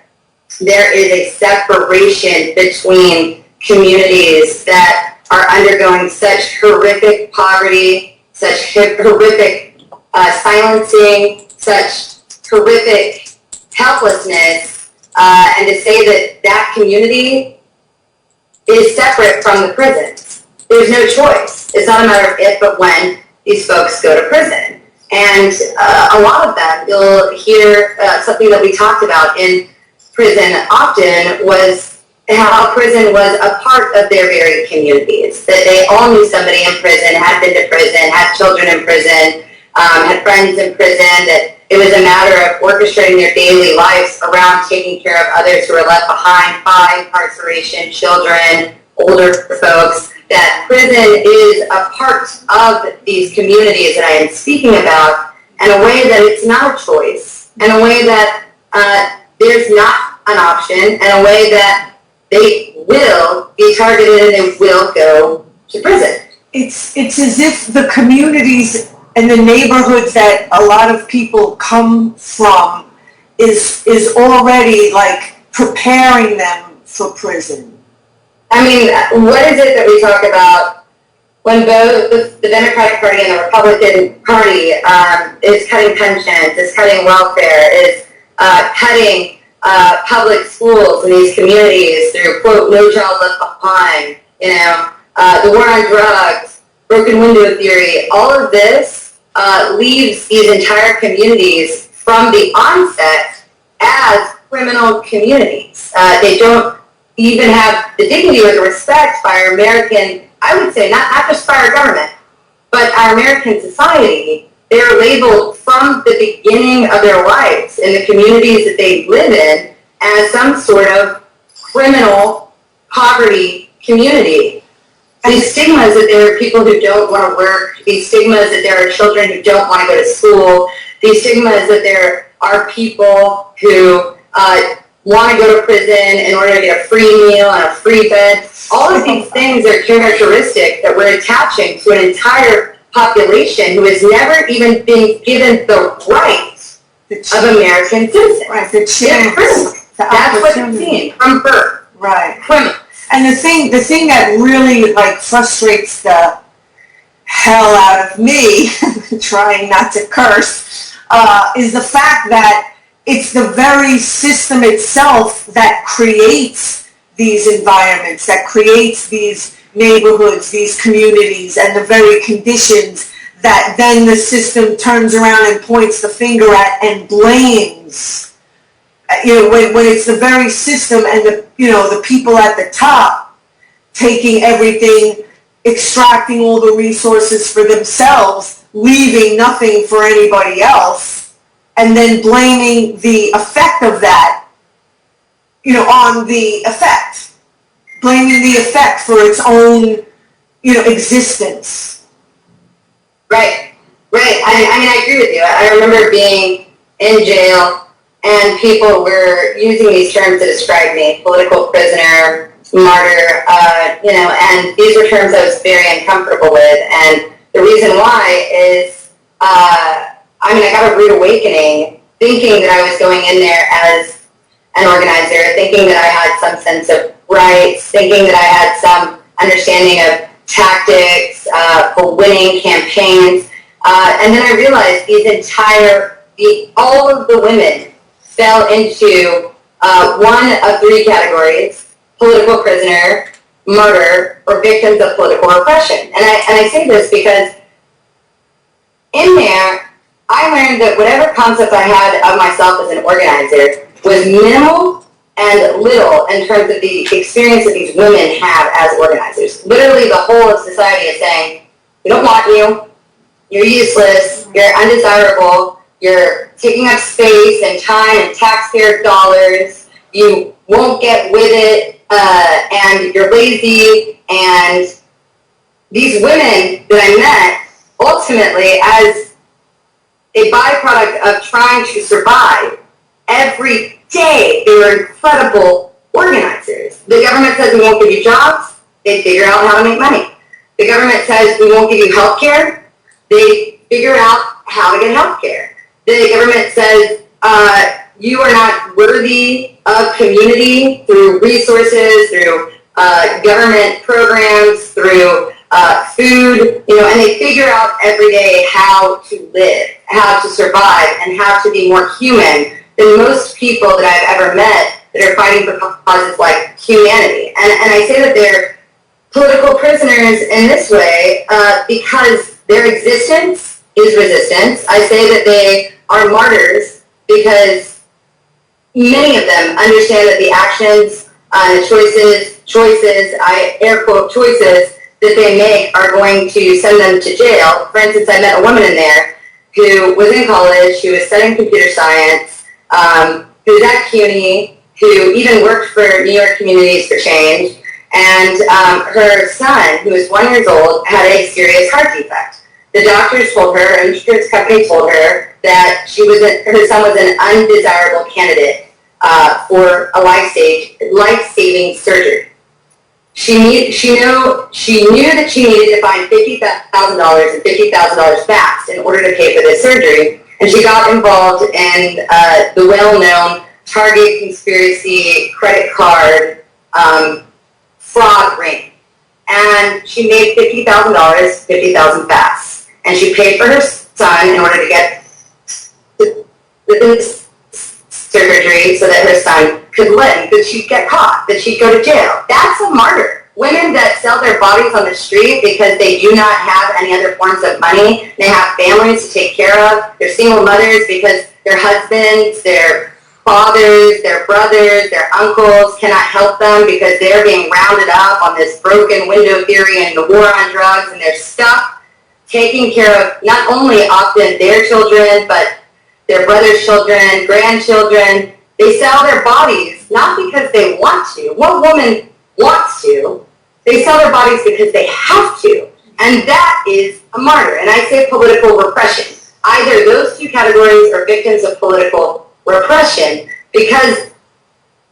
there is a separation between communities that are undergoing such horrific poverty, such horrific silencing, such horrific helplessness, and to say that that community is separate from the prisons. There's no choice. It's not a matter of if, but when these folks go to prison. And a lot of them, you'll hear something that we talked about in prison often was how prison was a part of their very communities, that they all knew somebody in prison, had been to prison, had children in prison, had friends in prison, that it was a matter of orchestrating their daily lives around taking care of others who are left behind by incarceration, children, older folks, that prison is a part of these communities that I am speaking about in a way that it's not a choice, in a way that there's not an option, in a way that they will be targeted and they will go to prison. It's as if the communities and the neighborhoods that a lot of people come from is already like preparing them for prison. I mean, what is it that we talk about when both the Democratic Party and the Republican Party is cutting pensions, is cutting welfare, is cutting public schools in these communities through, quote, no child left behind, you know, the war on drugs, broken window theory, all of this leaves these entire communities from the onset as criminal communities. They don't even have the dignity or the respect by our American, I would say, not just by our government, but our American society. They're labeled from the beginning of their lives in the communities that they live in as some sort of criminal poverty community. These stigmas that there are people who don't want to work, these stigmas that there are children who don't want to go to school, these stigmas that there are people who want to go to prison in order to get a free meal and a free bed. All of these things are characteristic that we're attaching to an entire population who has never even been given the rights of American citizens. Right, the chance, that's what it's seen from birth. Right. Criminal. And the thing that really like frustrates the hell out of me, trying not to curse, is the fact that it's the very system itself that creates these environments, that creates these neighborhoods, these communities, and the very conditions that then the system turns around and points the finger at and blames. You know, when it's the very system and the people at the top taking everything, extracting all the resources for themselves, leaving nothing for anybody else, and then blaming the effect of that, on the effect, blaming the effect for its own, existence. Right. I mean, I agree with you. I remember being in jail and people were using these terms to describe me: political prisoner, martyr, and these were terms I was very uncomfortable with. And the reason why is, I got a rude awakening thinking that I was going in there as an organizer, thinking that I had some sense of rights, thinking that I had some understanding of tactics for winning campaigns. And then I realized all of the women fell into one of three categories: political prisoner, martyr, or victims of political repression. And I say this because in there, I learned that whatever concept I had of myself as an organizer was minimal and little in terms of the experience that these women have as organizers. Literally, the whole of society is saying, we don't want you, you're useless, you're undesirable, you're taking up space and time and taxpayer dollars, you won't get with it, and you're lazy. And these women that I met, ultimately, as a byproduct of trying to survive, every day. They were incredible organizers. The government says we won't give you jobs. They figure out how to make money. The government says we won't give you health care. They figure out how to get health care. The government says you are not worthy of community through resources, through government programs, through food, and they figure out every day how to live, how to survive, and how to be more human than most people that I've ever met that are fighting for causes like humanity. And I say that they're political prisoners in this way because their existence is resistance. I say that they are martyrs because many of them understand that the actions and the choices, I air quote choices, that they make are going to send them to jail. For instance, I met a woman in there who was in college, who was studying computer science, who was at CUNY, who even worked for New York Communities for Change, and her son, who was 1 year old, had a serious heart defect. The doctors told her, and the insurance company told her, that her son was an undesirable candidate for a life-saving surgery. She knew that she needed to find $50,000 and $50,000 fast in order to pay for this surgery, and she got involved in the well-known Target conspiracy credit card fraud ring. And she made $50,000, $50,000 fast, and she paid for her son in order to get the surgery so that her son could live, that she'd get caught, that she'd go to jail. That's a martyr. Women that sell their bodies on the street because they do not have any other forms of money, they have families to take care of, they're single mothers because their husbands, their fathers, their brothers, their uncles cannot help them because they're being rounded up on this broken window theory and the war on drugs, and they're stuck taking care of not only often their children, but their brother's children, grandchildren. They sell their bodies not because they want to. What woman wants to? They sell their bodies because they have to. And that is a martyr. And I say political repression. Either those two categories are victims of political repression because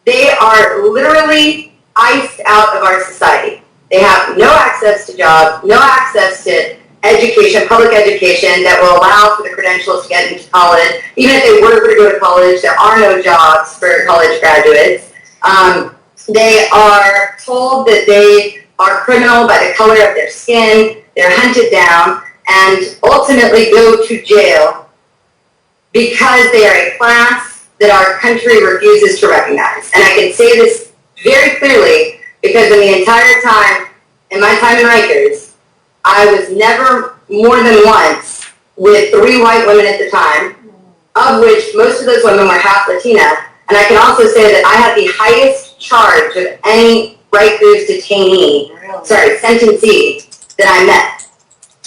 they are literally iced out of our society. They have no access to jobs, no access to education, public education that will allow for the credentials to get into college. Even if they were to go to college, there are no jobs for college graduates. They are told that they are criminal by the color of their skin. They're hunted down and ultimately go to jail because they are a class that our country refuses to recognize. And I can say this very clearly because in the entire time, in my time in Rikers, I was never more than once with 3 white women at the time, of which most of those women were half Latina. And I can also say that I had the highest charge of any Rikers sentencee that I met.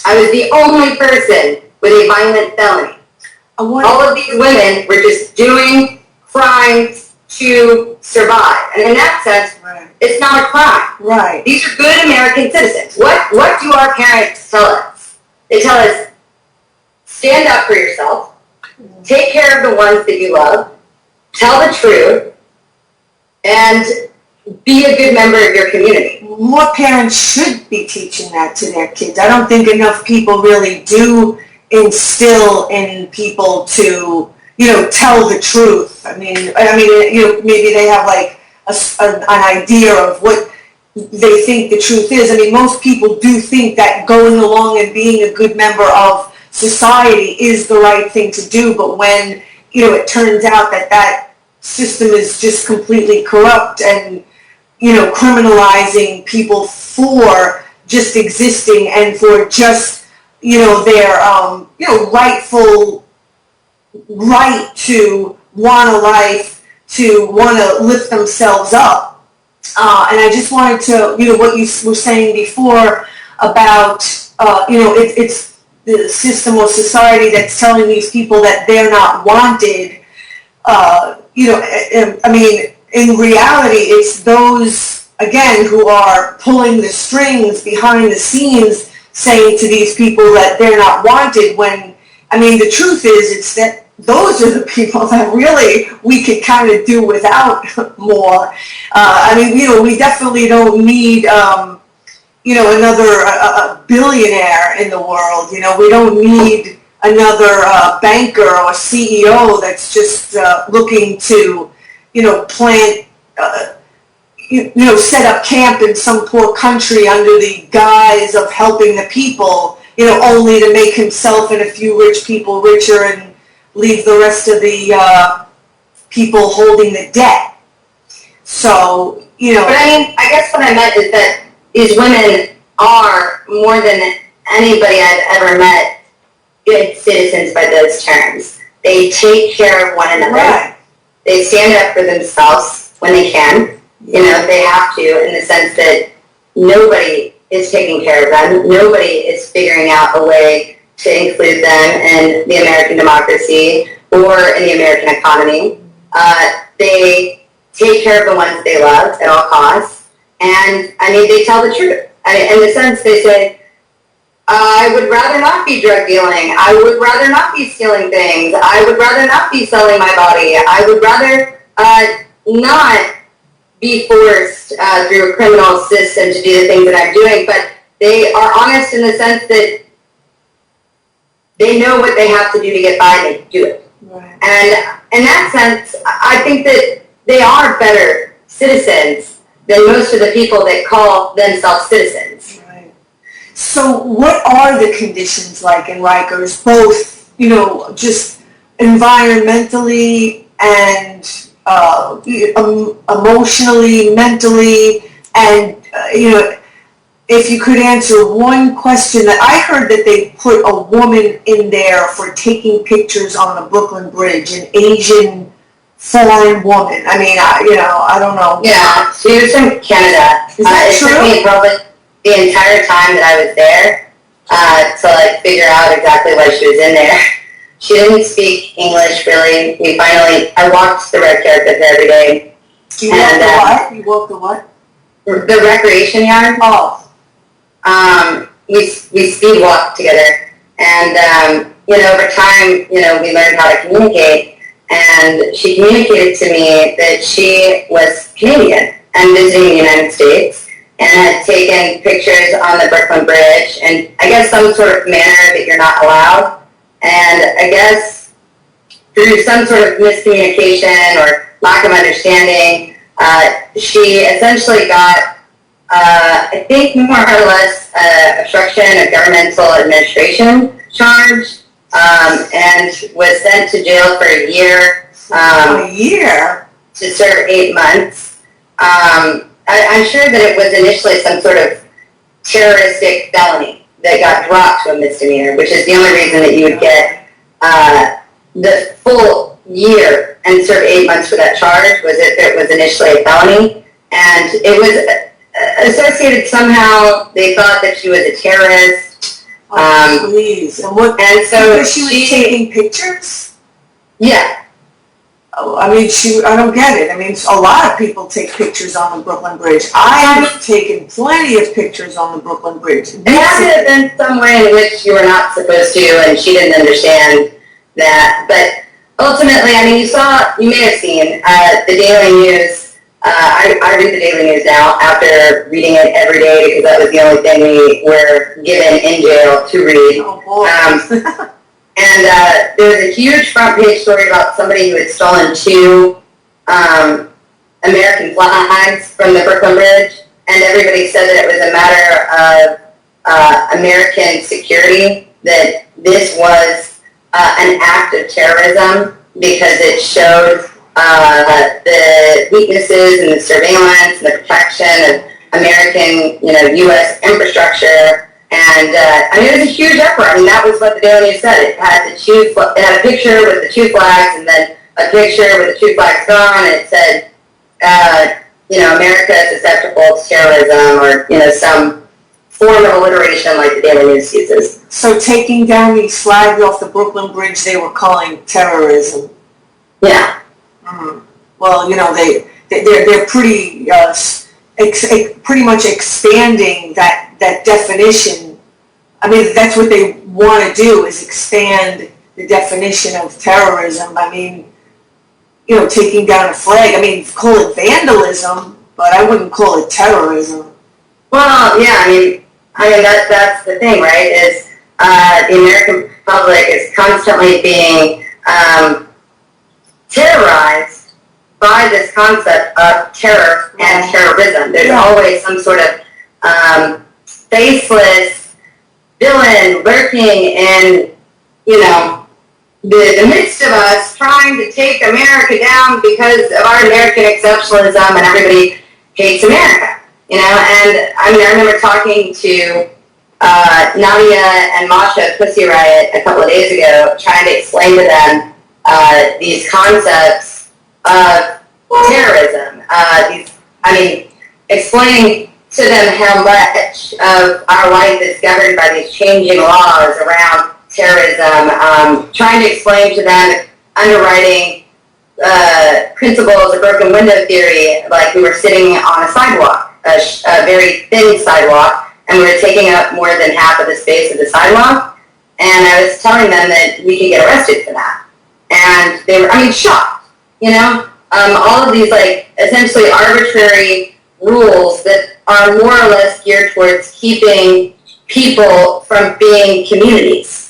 I was the only person with a violent felony. All of these women were just doing crimes to survive. And in that sense, it's not a crime. Right. These are good American citizens. What do our parents tell us? They tell us, stand up for yourself, take care of the ones that you love, tell the truth, and be a good member of your community. More parents should be teaching that to their kids. I don't think enough people really do instill in people to, tell the truth. I mean, maybe they have like an idea of what they think the truth is. I mean, most people do think that going along and being a good member of society is the right thing to do, but when, it turns out that system is just completely corrupt and, criminalizing people for just existing and for just, their, rightful right to want a life, to want to lift themselves up. And I just wanted to, what you were saying before about, it's the system or society that's telling these people that they're not wanted. In reality, it's those, again, who are pulling the strings behind the scenes saying to these people that they're not wanted when, the truth is, it's that those are the people that really we could kind of do without more. I mean, we definitely don't need, another billionaire in the world. We don't need another banker or CEO that's just looking to, plant, set up camp in some poor country under the guise of helping the people, only to make himself and a few rich people richer and leave the rest of the people holding the debt. So, But I mean, I guess what I meant is that these women are, more than anybody I've ever met, good citizens by those terms. They take care of one another. Right. They stand up for themselves when they can. They have to, in the sense that nobody is taking care of them. Nobody is figuring out a way to include them in the American democracy or in the American economy. They take care of the ones they love at all costs. And, I mean, they tell the truth. In the sense, they say, I would rather not be drug dealing. I would rather not be stealing things. I would rather not be selling my body. I would rather not be forced through a criminal system to do the things that I'm doing. But they are honest in the sense that they know what they have to do to get by and they do it. Right. And in that sense, I think that they are better citizens than most of the people that call themselves citizens. Right. So what are the conditions like in Rikers, both, just environmentally and emotionally, mentally, and, if you could answer one question that I heard that they put a woman in there for taking pictures on the Brooklyn Bridge, an Asian foreign woman. I mean, I don't know. Yeah, she was from Canada. Is that it true? took me probably the entire time that I was there to figure out exactly why she was in there. She didn't speak English really. I walked the red carpet there every day. You walked the what? You walked the what? The recreation yard. Oh. We speed walked together, and over time, we learned how to communicate. And she communicated to me that she was Canadian and visiting the United States, and had taken pictures on the Brooklyn Bridge, and I guess some sort of manner that you're not allowed. And I guess through some sort of miscommunication or lack of understanding, she essentially got, I think, more or less obstruction of governmental administration charge, and was sent to jail for a year. A year? To serve 8 months. I'm sure that it was initially some sort of terroristic felony that got dropped to a misdemeanor, which is the only reason that you would get the full year and serve 8 months for that charge, was if it was initially a felony. And it was associated somehow, they thought that she was a terrorist. Please. And so because she was taking pictures? Yeah. Oh, I mean, I don't get it. I mean, a lot of people take pictures on the Brooklyn Bridge. I have taken plenty of pictures on the Brooklyn Bridge. It had to have been some way in which you were not supposed to, and she didn't understand that. But ultimately, I mean, you may have seen the Daily News. I read the Daily News now after reading it every day, because that was the only thing we were given in jail to read. Oh, boy. And there was a huge front page story about somebody who had stolen 2 American flags from the Brooklyn Bridge, and everybody said that it was a matter of American security, that this was an act of terrorism because it showed the weaknesses in the surveillance and the protection of American, U.S. infrastructure. And I mean, it was a huge effort. I mean, that was what the Daily News said. It had a picture with the 2 flags, and then a picture with the 2 flags gone, and it said, America is susceptible to terrorism, or some form of alliteration like the Daily News uses. So taking down these flags off the Brooklyn Bridge, they were calling terrorism. Yeah. Mm. Well, they're pretty pretty much expanding that definition. I mean, that's what they want to do, is expand the definition of terrorism. I mean, taking down a flag. I mean, call it vandalism, but I wouldn't call it terrorism. Well, yeah, I mean that's the thing, right? Is the American public is constantly being terrorized by this concept of terror and terrorism. There's always some sort of faceless villain lurking in, the midst of us, trying to take America down because of our American exceptionalism, and everybody hates America. And I mean, I remember talking to Nadia and Masha of Pussy Riot a couple of days ago, trying to explain to them these concepts of terrorism. Explaining to them how much of our life is governed by these changing laws around terrorism, trying to explain to them underwriting principles of broken window theory, like we were sitting on a sidewalk, a very thin sidewalk, and we were taking up more than half of the space of the sidewalk, and I was telling them that we could get arrested for that. And they were, shocked, all of these, essentially arbitrary rules that are more or less geared towards keeping people from being communities.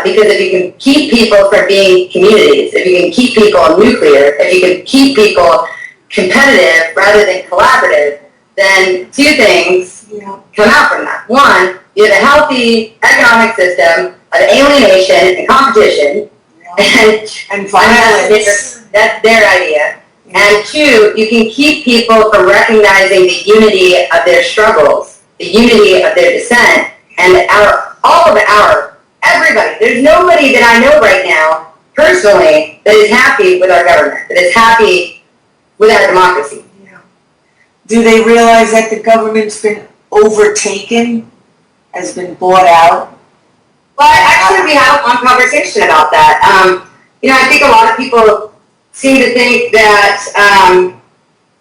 Because if you can keep people from being communities, if you can keep people nuclear, if you can keep people competitive rather than collaborative, then two things come out from that. One, you have a healthy economic system of alienation and competition, and violence. That's their idea. And two, you can keep people from recognizing the unity of their struggles, the unity of their dissent, and everybody. There's nobody that I know right now, personally, that is happy with our government, that is happy with our democracy. Do they realize that the government's been overtaken, has been bought out? Well, actually, we had a long conversation about that. I think a lot of people seem to think that,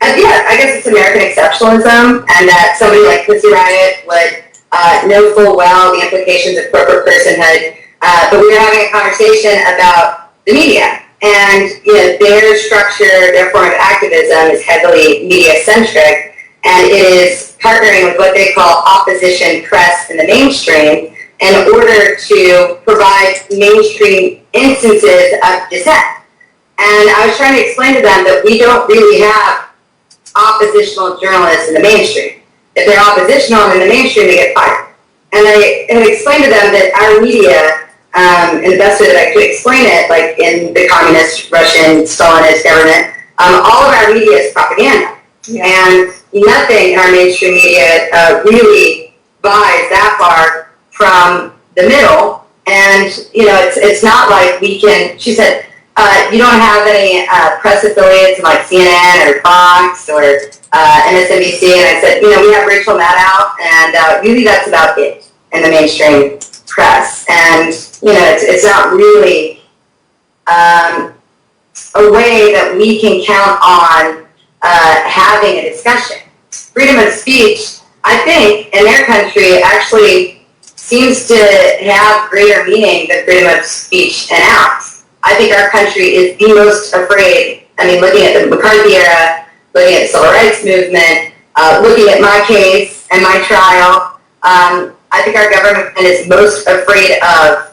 I guess it's American exceptionalism, and that somebody like Pussy Riot would know full well the implications of corporate personhood. But we were having a conversation about the media. And their structure, their form of activism is heavily media-centric, and it is partnering with what they call opposition press in the mainstream in order to provide mainstream instances of dissent. And I was trying to explain to them that we don't really have oppositional journalists in the mainstream. If they're oppositional in the mainstream, they get fired. And I had explained to them that our media, in the best way that I could explain it, like in the communist, Russian, Stalinist government, all of our media is propaganda. And nothing in our mainstream media really buys that far from the middle. And, it's not like we can, she said, you don't have any press affiliates like CNN or Fox or MSNBC. And I said, we have Rachel Maddow, and really that's about it in the mainstream press. And, it's not really a way that we can count on having a discussion. Freedom of speech, I think, in their country actually seems to have greater meaning than freedom of speech in ours. I think our country is the most afraid. Looking at the McCarthy era, looking at the civil rights movement, looking at my case and my trial, I think our government is most afraid of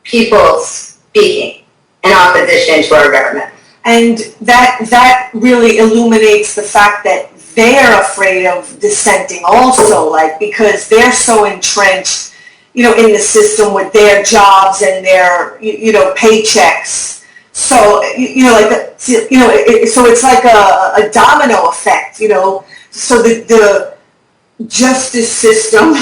people speaking in opposition to our government. And that really illuminates the fact that they're afraid of dissenting also, because they're so entrenched, in the system with their jobs and their, paychecks. So, so it's like a domino effect, so the justice system,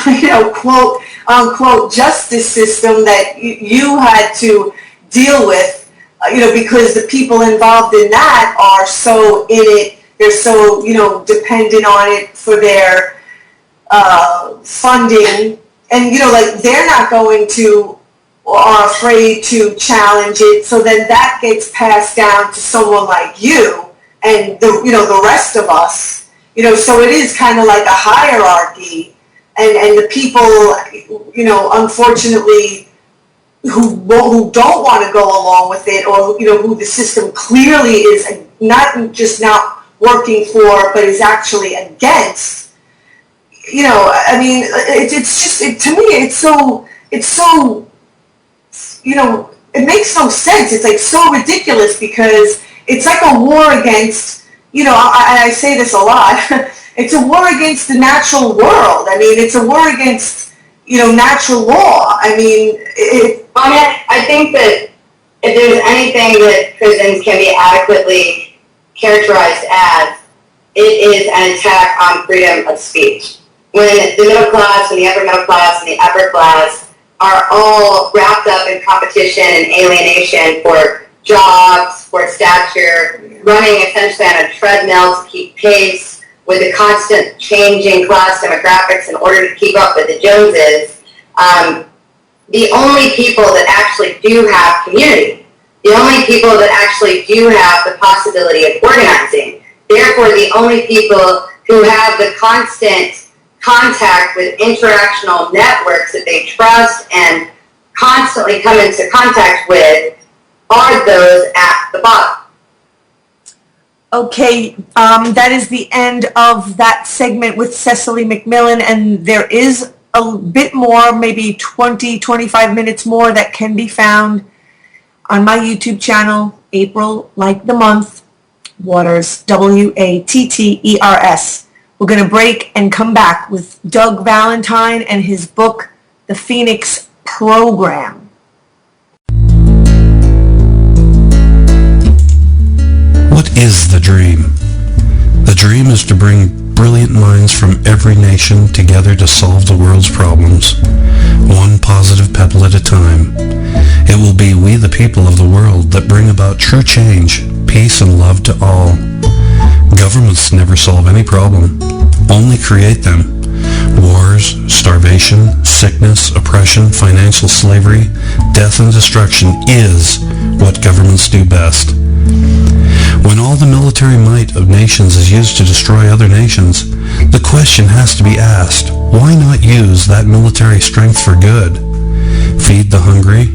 quote unquote justice system that you had to deal with, because the people involved in that are so in it, they're so, dependent on it for their funding, and, they're not going to, or are afraid to challenge it, so then that gets passed down to someone like you and the rest of us, so it is kind of like a hierarchy, and the people, unfortunately, who don't want to go along with it, or who the system clearly is not just not working for, but is actually against. I mean, it's just to me, it's so it makes no sense. It's like so ridiculous, because it's like a war against, I say this a lot, it's a war against the natural world. I mean, it's a war against, natural law. I mean, I think that if there's anything that prisons can be adequately characterized as, it is an attack on freedom of speech. When the middle class and the upper middle class and the upper class are all wrapped up in competition and alienation for jobs, for stature, running essentially on a treadmill to keep pace with the constant changing class demographics in order to keep up with the Joneses, the only people that actually do have community, the only people that actually do have the possibility of organizing, therefore the only people who have the constant contact with interactional networks that they trust and constantly come into contact with, are those at the bottom. Okay, that is the end of that segment with Cecily McMillan, and there is a bit more, maybe 20-25 minutes more, that can be found on my YouTube channel, April like the month, Watters, Watters. We're going to break and come back with Doug Valentine and his book, The Phoenix Program. What is the dream? The dream is to bring brilliant minds from every nation together to solve the world's problems, one positive pebble at a time. It will be we the people of the world that bring about true change, peace and love to all. Governments never solve any problem, only create them. Wars, starvation, sickness, oppression, financial slavery, death and destruction is what governments do best. When all the military might of nations is used to destroy other nations, the question has to be asked, why not use that military strength for good? Feed the hungry,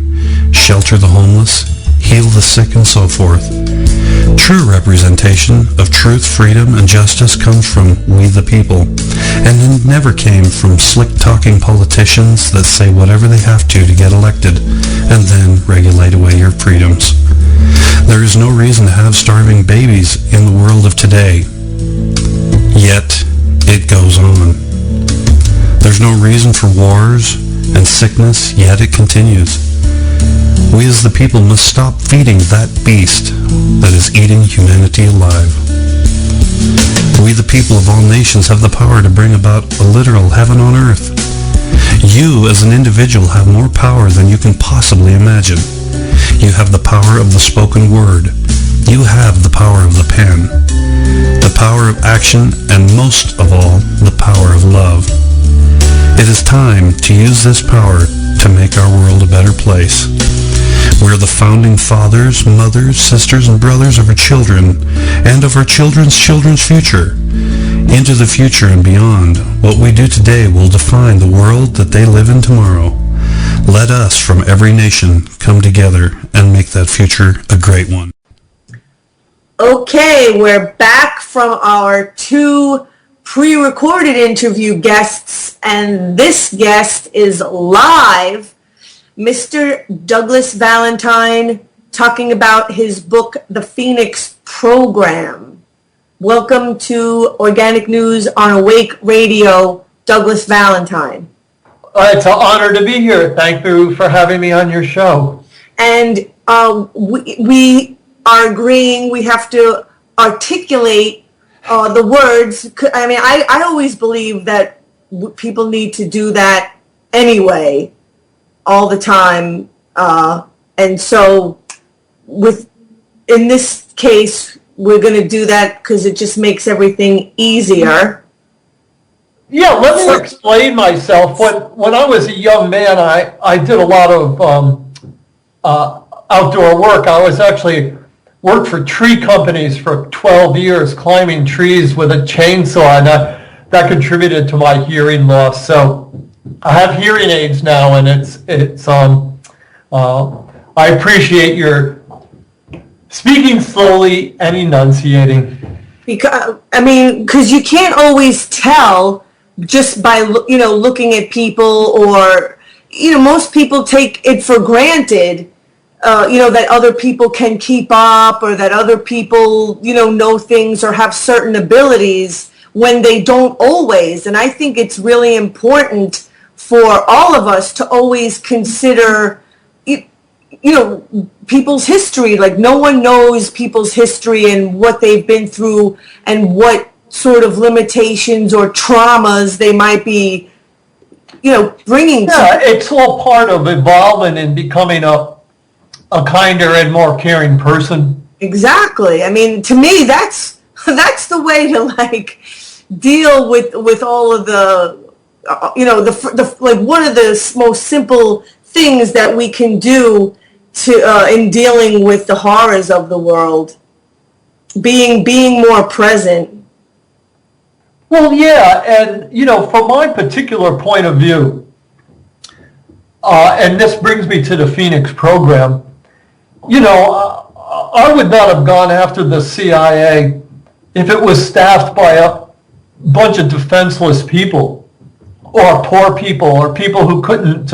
shelter the homeless, heal the sick, and so forth. True representation of truth, freedom, and justice comes from we the people, and it never came from slick-talking politicians that say whatever they have to get elected, and then regulate away your freedoms. There is no reason to have starving babies in the world of today. Yet, it goes on. There's no reason for wars and sickness, yet it continues. We as the people must stop feeding that beast that is eating humanity alive. We the people of all nations have the power to bring about a literal heaven on earth. You as an individual have more power than you can possibly imagine. You have the power of the spoken word. You have the power of the pen, the power of action, and most of all, the power of love. It is time to use this power to make our world a better place. We're the founding fathers, mothers, sisters, and brothers of our children and of our children's children's future. Into the future and beyond, what we do today will define the world that they live in tomorrow. Let us from every nation come together and make that future a great one. Okay, we're back from our two pre-recorded interview guests, and this guest is live, Mr. Douglas Valentine, talking about his book, The Phoenix Program. Welcome to Organic News on Awake Radio, Douglas Valentine. It's an honor to be here. Thank you for having me on your show. And we are agreeing we have to articulate the words. I mean, I always believe that people need to do that anyway, all the time. And so in this case, we're going to do that because it just makes everything easier. Yeah, let me explain myself. When I was a young man, I did a lot of outdoor work. I was actually worked for tree companies for 12 years, climbing trees with a chainsaw, and that contributed to my hearing loss. So I have hearing aids now, and it's I appreciate your speaking slowly and enunciating. Because you can't always tell just by, looking at people, or, most people take it for granted, that other people can keep up, or that other people, know things or have certain abilities when they don't always. And I think it's really important for all of us to always consider, people's history. Like, no one knows people's history and what they've been through and what sort of limitations or traumas they might be, bringing. Yeah, it's all part of evolving and becoming a kinder and more caring person. Exactly. I mean, to me, that's the way to deal with all of the, one of the most simple things that we can do to in dealing with the horrors of the world, being more present. Well, yeah, and from my particular point of view, and this brings me to the Phoenix program, I would not have gone after the CIA if it was staffed by a bunch of defenseless people, or poor people, or people who couldn't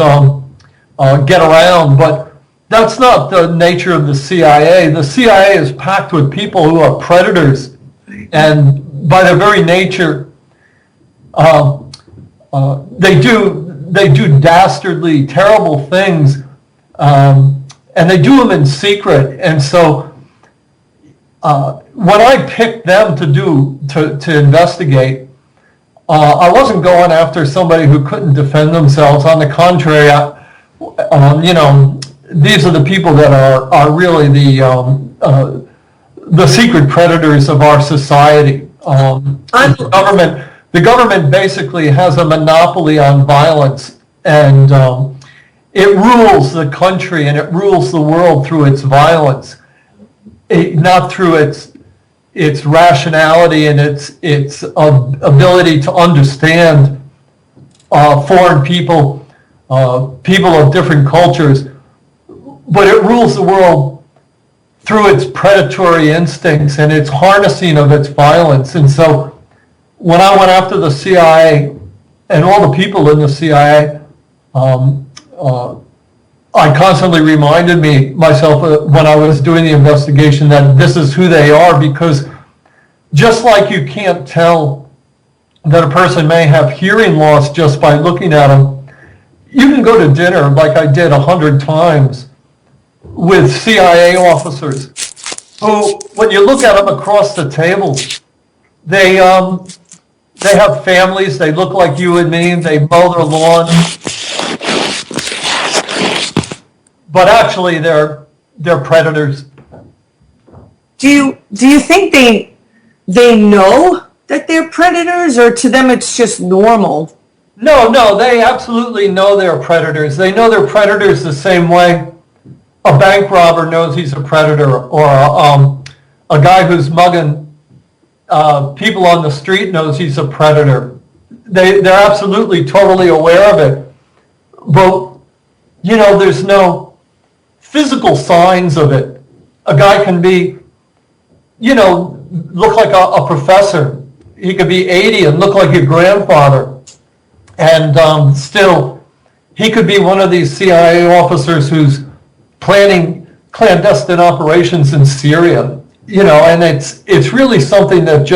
get around. But that's not the nature of the CIA. The CIA is packed with people who are predators, and by their very nature, they do dastardly, terrible things, and they do them in secret. And so, when I picked them to investigate, I wasn't going after somebody who couldn't defend themselves. On the contrary, these are the people that are really the secret predators of our society. The government basically has a monopoly on violence, and it rules the country and it rules the world through its violence, not through its rationality and its ability to understand foreign people, people of different cultures. But it rules the world through its predatory instincts and its harnessing of its violence. And so when I went after the CIA and all the people in the CIA, I constantly reminded myself when I was doing the investigation that this is who they are, because just like you can't tell that a person may have hearing loss just by looking at them, you can go to dinner like I did 100 times with CIA officers who, when you look at them across the table, they have families, they look like you and me, they mow their lawn, but actually they're predators. Do you think they know that they're predators, or to them it's just normal? No, they absolutely know they're predators. They know they're predators the same way a bank robber knows he's a predator, or a guy who's mugging people on the street knows he's a predator. They're absolutely, totally aware of it. But, there's no physical signs of it. A guy can be, look like a professor. He could be 80 and look like your grandfather. And still, he could be one of these CIA officers who's planning clandestine operations in Syria, and it's really something that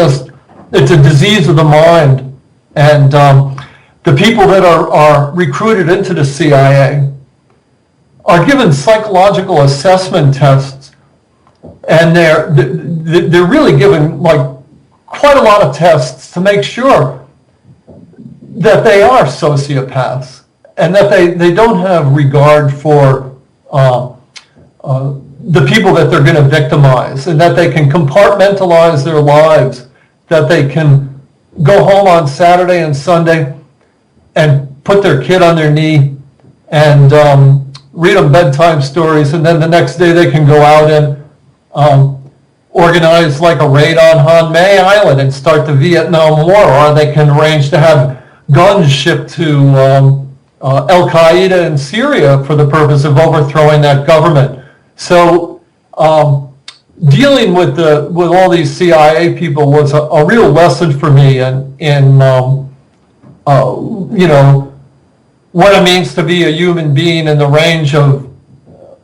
it's a disease of the mind. And the people that are recruited into the CIA are given psychological assessment tests, and they're really given quite a lot of tests to make sure that they are sociopaths and that they don't have regard for the people that they're going to victimize, and that they can compartmentalize their lives, that they can go home on Saturday and Sunday and put their kid on their knee and read them bedtime stories, and then the next day they can go out and organize like a raid on Hanmei Island and start the Vietnam War, or they can arrange to have guns shipped to Al-Qaeda in Syria for the purpose of overthrowing that government. So dealing with all these CIA people was a real lesson for me in what it means to be a human being in the range of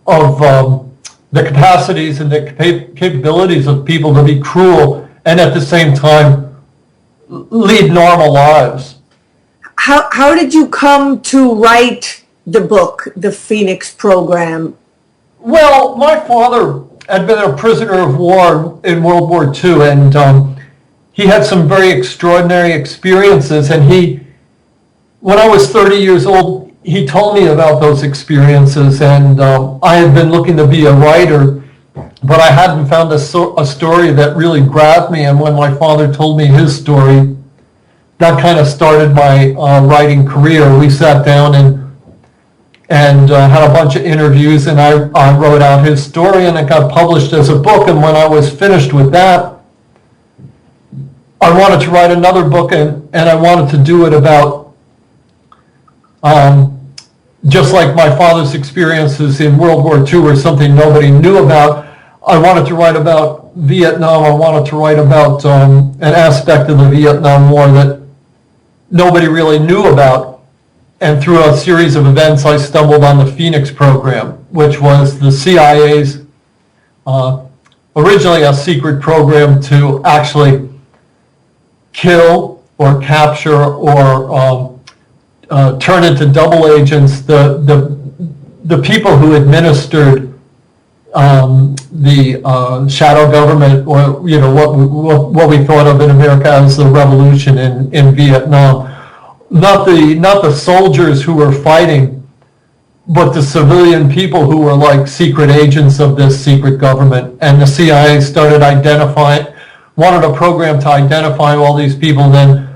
the capacities and the capabilities of people to be cruel and at the same time lead normal lives. How did you come to write the book, The Phoenix Program? Well, my father had been a prisoner of war in World War II, and he had some very extraordinary experiences, and when I was 30 years old, he told me about those experiences, and I had been looking to be a writer, but I hadn't found a story that really grabbed me, and when my father told me his story, that kind of started my writing career. We sat down and had a bunch of interviews, and I wrote out his story, and it got published as a book, and when I was finished with that, I wanted to write another book, and I wanted to do it about just like my father's experiences in World War II were something nobody knew about. I wanted to write about Vietnam. I wanted to write about an aspect of the Vietnam War that nobody really knew about. And through a series of events, I stumbled on the Phoenix Program, which was the CIA's originally a secret program to actually kill or capture or turn into double agents the people who administered the shadow government, or what we thought of in America as the revolution in Vietnam. Not the soldiers who were fighting, but the civilian people who were like secret agents of this secret government. And the CIA wanted a program to identify all these people, then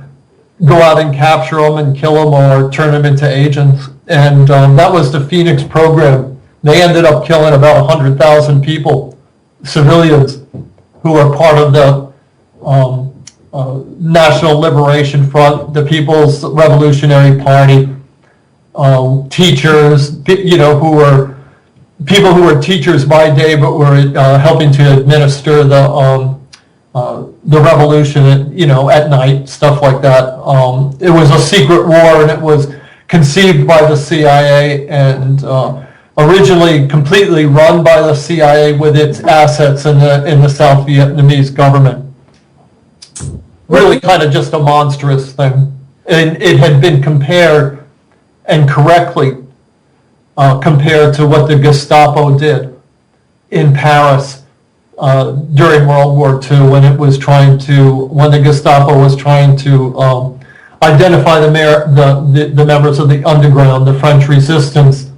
go out and capture them and kill them or turn them into agents. And that was the Phoenix Program. They ended up killing about 100,000 people, civilians, who were part of the National Liberation Front, the People's Revolutionary Party, teachers, who were people who were teachers by day but were helping to administer the revolution, at night, stuff like that. It was a secret war, and it was conceived by the CIA and originally completely run by the CIA with its assets in the South Vietnamese government. Really kind of just a monstrous thing. And it had been compared, and correctly compared to what the Gestapo did in Paris during World War II, when the Gestapo was trying to identify the members of the underground, the French resistance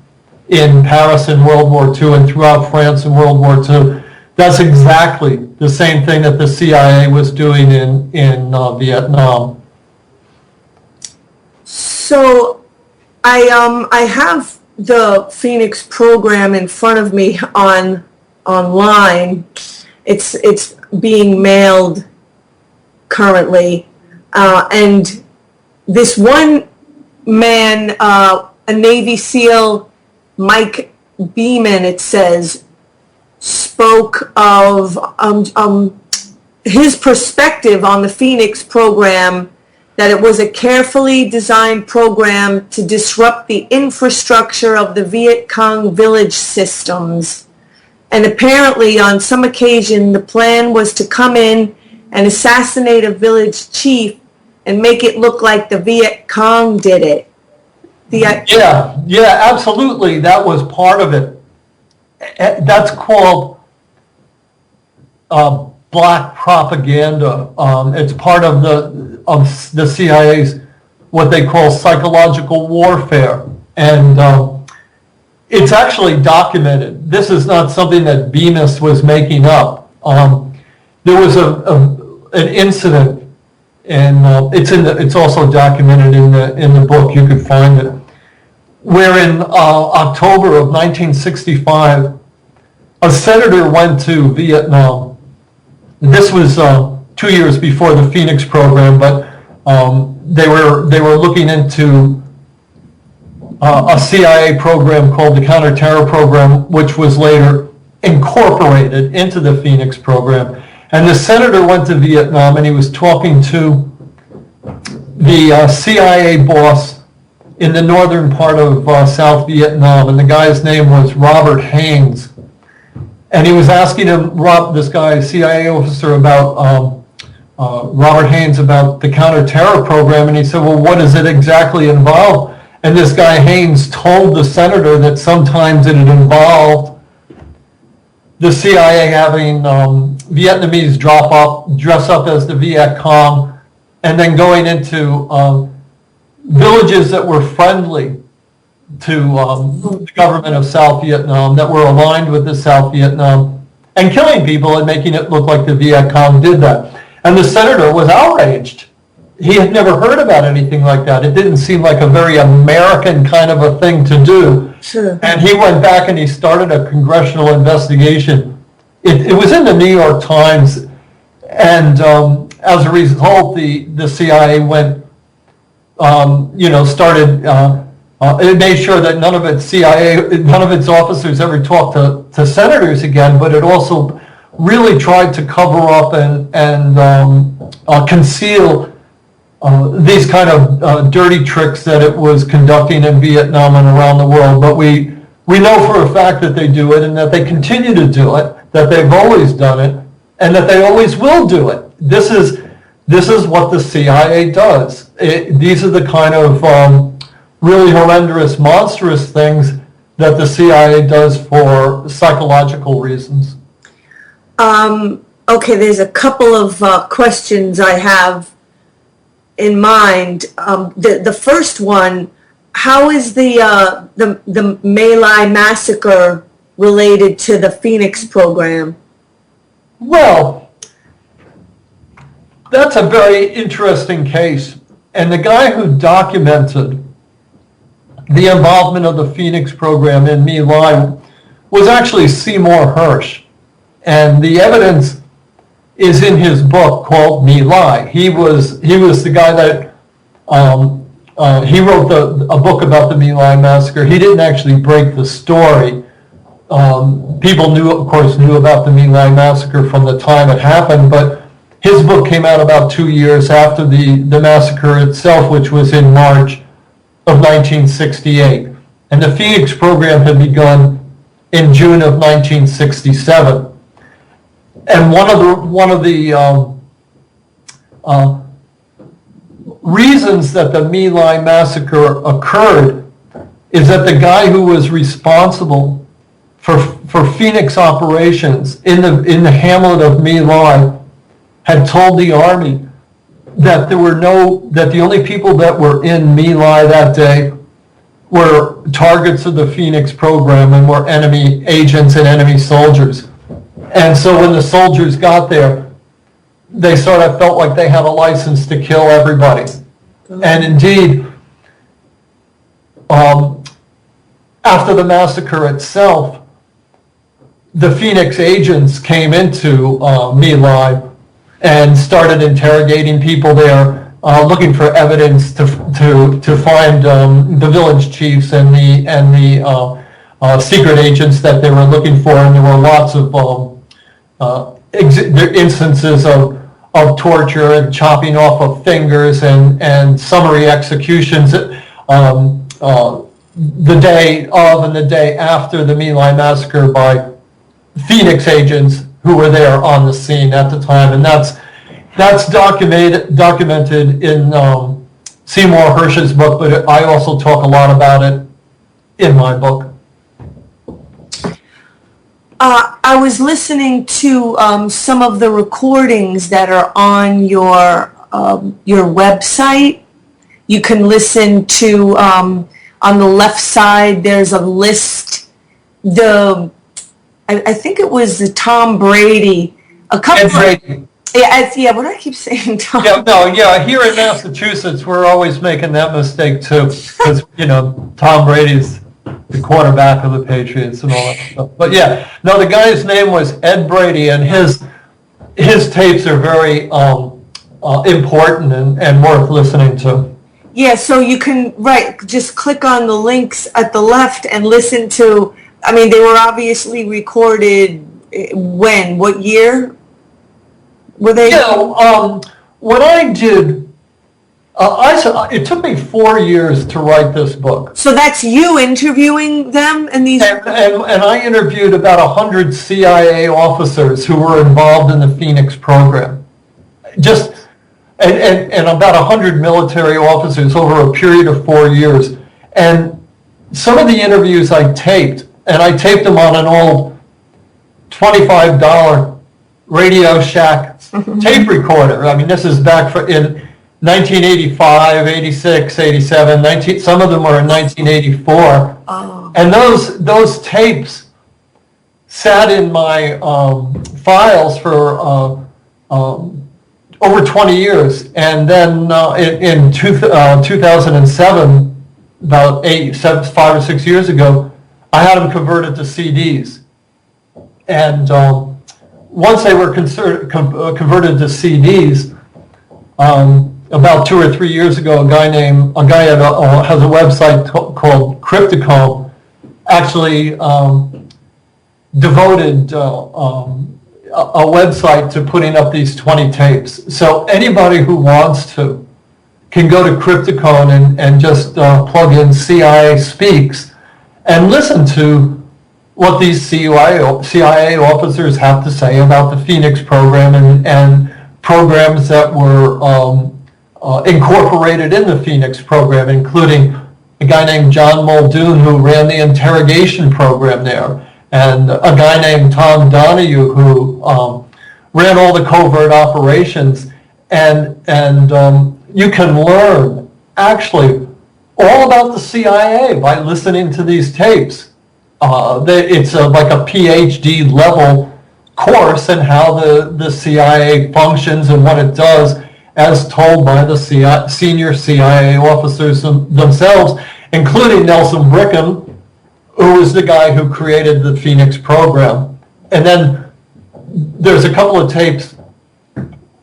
in Paris in World War II and throughout France in World War II. That's exactly the same thing that the CIA was doing in Vietnam. So I have the Phoenix Program in front of me online. It's being mailed currently, and this one man, a Navy SEAL, Mike Beeman, it says, spoke of his perspective on the Phoenix Program, that it was a carefully designed program to disrupt the infrastructure of the Viet Cong village systems. And apparently, on some occasion, the plan was to come in and assassinate a village chief and make it look like the Viet Cong did it. Yeah, absolutely. That was part of it. That's called black propaganda. It's part of the CIA's what they call psychological warfare, and it's actually documented. This is not something that Bemis was making up. There was an incident, and it's also documented in the book. You could find it, where in October of 1965, a senator went to Vietnam. This was 2 years before the Phoenix Program, but they were looking into a CIA program called the Counterterror Program, which was later incorporated into the Phoenix program. And the senator went to Vietnam and he was talking to the CIA boss in the northern part of South Vietnam, and the guy's name was Robert Haynes. And he was asking him, this guy, CIA officer, about Robert Haynes, about the counterterror program, and he said, well, what does it exactly involve? And this guy Haynes told the senator that sometimes it had involved the CIA having Vietnamese dress up as the Viet Cong, and then going into villages that were friendly to the government of South Vietnam, that were aligned with the South Vietnam, and killing people and making it look like the Viet Cong did that. And the senator was outraged. He had never heard about anything like that. It didn't seem like a very American kind of a thing to do. Sure. And he went back and he started a congressional investigation. It was in the New York Times, and as a result, the CIA went, it made sure that none of its officers ever talked to senators again, but it also really tried to cover up and conceal these kind of dirty tricks that it was conducting in Vietnam and around the world. But we know for a fact that they do it, and that they continue to do it, that they've always done it, and that they always will do it. This is what the CIA does. These are the kind of really horrendous, monstrous things that the CIA does for psychological reasons. Okay, there's a couple of questions I have in mind. The first one, how is the My Lai massacre related to the Phoenix program? Well, that's a very interesting case. And the guy who documented the involvement of the Phoenix program in My Lai was actually Seymour Hersh. And the evidence is in his book called My Lai. He was the guy that he wrote a book about the My Lai massacre. He didn't actually break the story. People knew about the My Lai massacre from the time it happened, but his book came out about 2 years after the massacre itself, which was in March of 1968. And the Phoenix program had begun in June of 1967. And one of the reasons that the My Lai massacre occurred is that the guy who was responsible for Phoenix operations in the hamlet of My Lai had told the army that that the only people that were in My Lai that day were targets of the Phoenix program and were enemy agents and enemy soldiers. And so when the soldiers got there, they sort of felt like they had a license to kill everybody. And indeed, after the massacre itself, the Phoenix agents came into My Lai and started interrogating people there, looking for evidence to find the village chiefs and the secret agents that they were looking for. And there were lots of instances of torture and chopping off of fingers and summary executions the day of and the day after the My Lai massacre by Phoenix agents who were there on the scene at the time. And that's documented in Seymour Hersh's book, but I also talk a lot about it in my book. I was listening to some of the recordings that are on your website. You can listen to, on the left side, there's a list. I think it was the Tom Brady. A couple. Brady. Yeah. What do I keep saying, Tom? Here in Massachusetts, we're always making that mistake too, because Tom Brady's the quarterback of the Patriots and all that stuff. But the guy's name was Ed Brady, and his tapes are very important and worth listening to. Yeah, so you can, right, just click on the links at the left and listen to, I mean, they were obviously recorded when? What year? Were they? Yeah, what I did, it took me 4 years to write this book. So that's you interviewing them and these? And I interviewed about 100 CIA officers who were involved in the Phoenix program. And about 100 military officers over a period of 4 years. And some of the interviews I taped, and I taped them on an old $25 Radio Shack tape recorder. I mean, this is back in 1985, 86, 87, some of them were in 1984. Oh. And those tapes sat in my files for over 20 years. And then in 2007, about 5 or 6 years ago, I had them converted to CDs. And once they were converted to CDs, about 2 or 3 years ago, a guy has a website called Crypticome, actually devoted a website to putting up these 20 tapes. So anybody who wants to can go to Crypticome and just plug in CIA Speaks and listen to what these CIA officers have to say about the Phoenix program and programs that were incorporated in the Phoenix program, including a guy named John Muldoon who ran the interrogation program there, and a guy named Tom Donahue who ran all the covert operations, and you can learn actually all about the CIA by listening to these tapes. It's like a PhD level course in how the CIA functions and what it does, as told by the senior CIA officers themselves, including Nelson Brigham, who was the guy who created the Phoenix program. And then there's a couple of tapes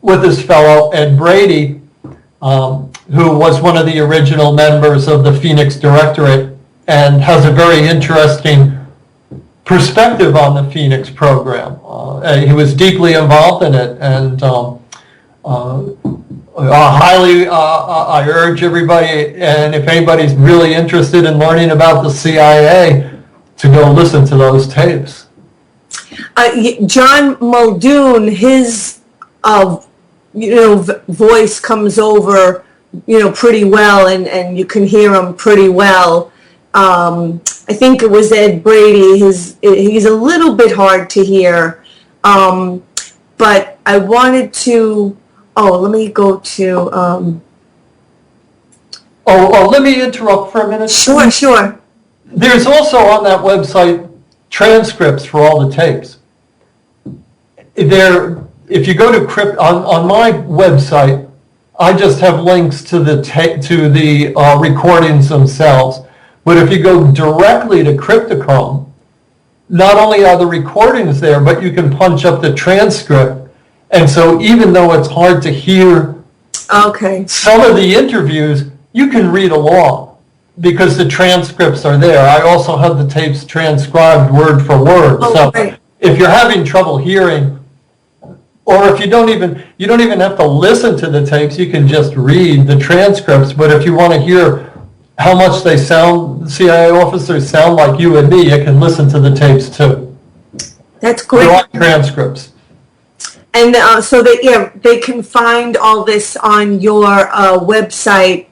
with this fellow, Ed Brady, who was one of the original members of the Phoenix Directorate and has a very interesting perspective on the Phoenix program. He was deeply involved in it, and I urge everybody, and if anybody's really interested in learning about the CIA, to go listen to those tapes. John Muldoon, his voice comes over pretty well, and you can hear him pretty well. I think it was Ed Brady. He's a little bit hard to hear, but I wanted to. Let me go to. Let me interrupt for a minute. Sure. There's also on that website transcripts for all the tapes. If you go to on my website, I just have links to the recordings themselves. But if you go directly to Crypticome, not only are the recordings there, but you can punch up the transcript. And so even though it's hard to hear some of the interviews, you can read along because the transcripts are there. I also have the tapes transcribed word for word. If you're having trouble hearing, or if you don't even have to listen to the tapes, you can just read the transcripts. But if you want to hear how much the CIA officers sound like you and me, you can listen to the tapes too. That's great. They're on transcripts. And so they can find all this on your website.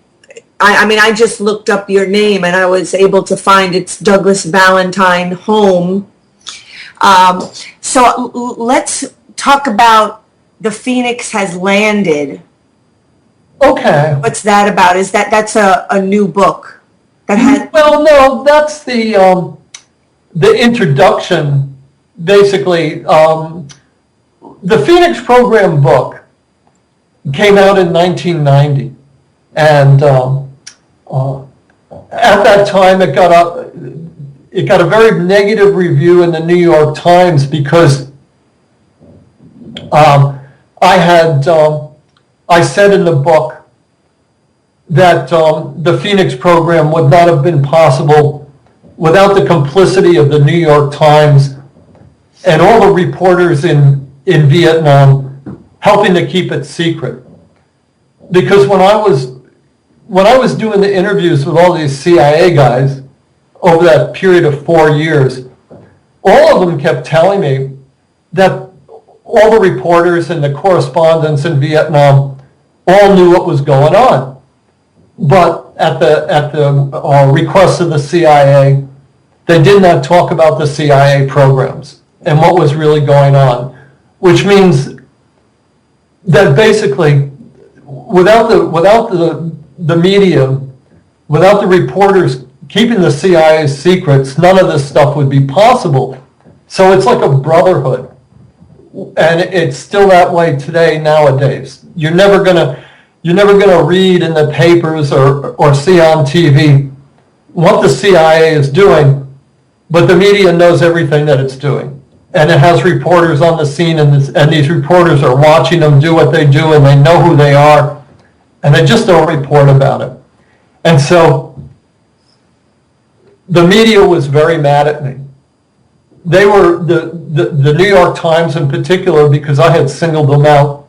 I just looked up your name and I was able to find it's Douglas Valentine Home. So let's talk about The Phoenix Has Landed. Okay. What's that about? That's a new book? Well, no, that's the introduction, basically. The Phoenix program book came out in 1990, and at that time it got a very negative review in the New York Times because I said in the book that the Phoenix program would not have been possible without the complicity of the New York Times and all the reporters in Vietnam helping to keep it secret. Because when I was doing the interviews with all these CIA guys over that period of 4 years, all of them kept telling me that all the reporters and the correspondents in Vietnam all knew what was going on. But at the request of the CIA, they did not talk about the CIA programs and what was really going on, which means that basically, without the media, without the reporters keeping the CIA's secrets, none of this stuff would be possible. So it's like a brotherhood, and it's still that way today nowadays. You're never gonna read in the papers or see on TV what the CIA is doing, but the media knows everything that it's doing. And it has reporters on the scene, and these reporters are watching them do what they do, and they know who they are, and they just don't report about it. And so the media was very mad at me. They were, the New York Times in particular, because I had singled them out,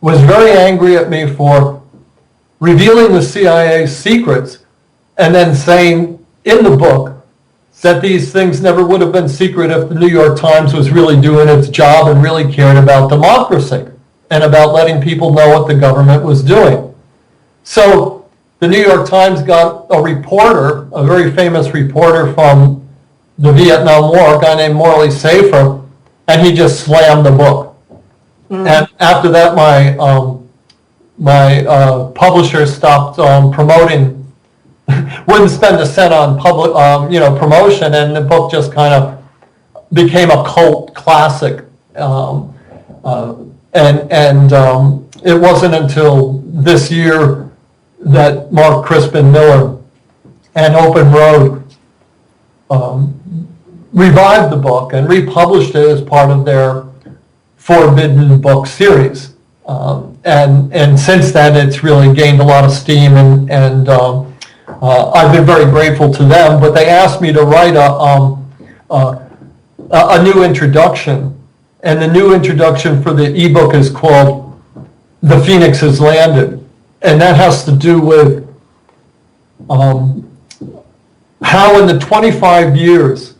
was very angry at me for revealing the CIA's secrets and then saying in the book that these things never would have been secret if the New York Times was really doing its job and really cared about democracy and about letting people know what the government was doing. So the New York Times got a reporter, a very famous reporter from the Vietnam War, a guy named Morley Safer, and he just slammed the book. And after that, my publisher stopped promoting, wouldn't spend a cent on public, promotion, and the book just kind of became a cult classic. And it wasn't until this year that Mark Crispin Miller and Open Road revived the book and republished it as part of their Forbidden Book series. And since then, it's really gained a lot of steam, and I've been very grateful to them. But they asked me to write a new introduction, and the new introduction for the ebook is called "The Phoenix Has Landed," and that has to do with how in the 25 years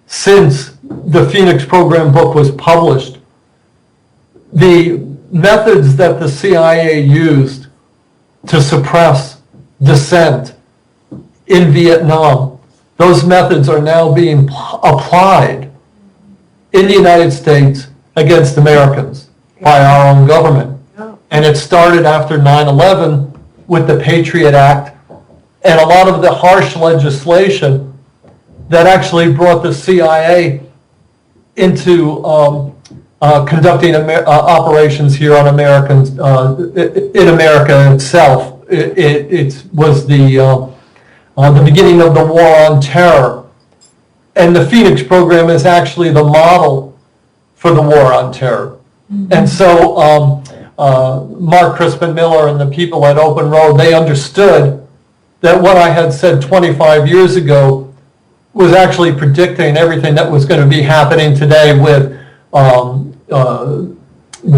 since the Phoenix Program book was published, the methods that the CIA used to suppress dissent in Vietnam, those methods are now being applied in the United States against Americans by our own government. And it started after 9/11 with the Patriot Act and a lot of the harsh legislation that actually brought the CIA into conducting operations here on Americans in America itself. It was the beginning of the war on terror, and the Phoenix program is actually the model for the war on terror. And so Mark Crispin Miller and the people at Open Road, they understood that what I had said 25 years ago was actually predicting everything that was going to be happening today with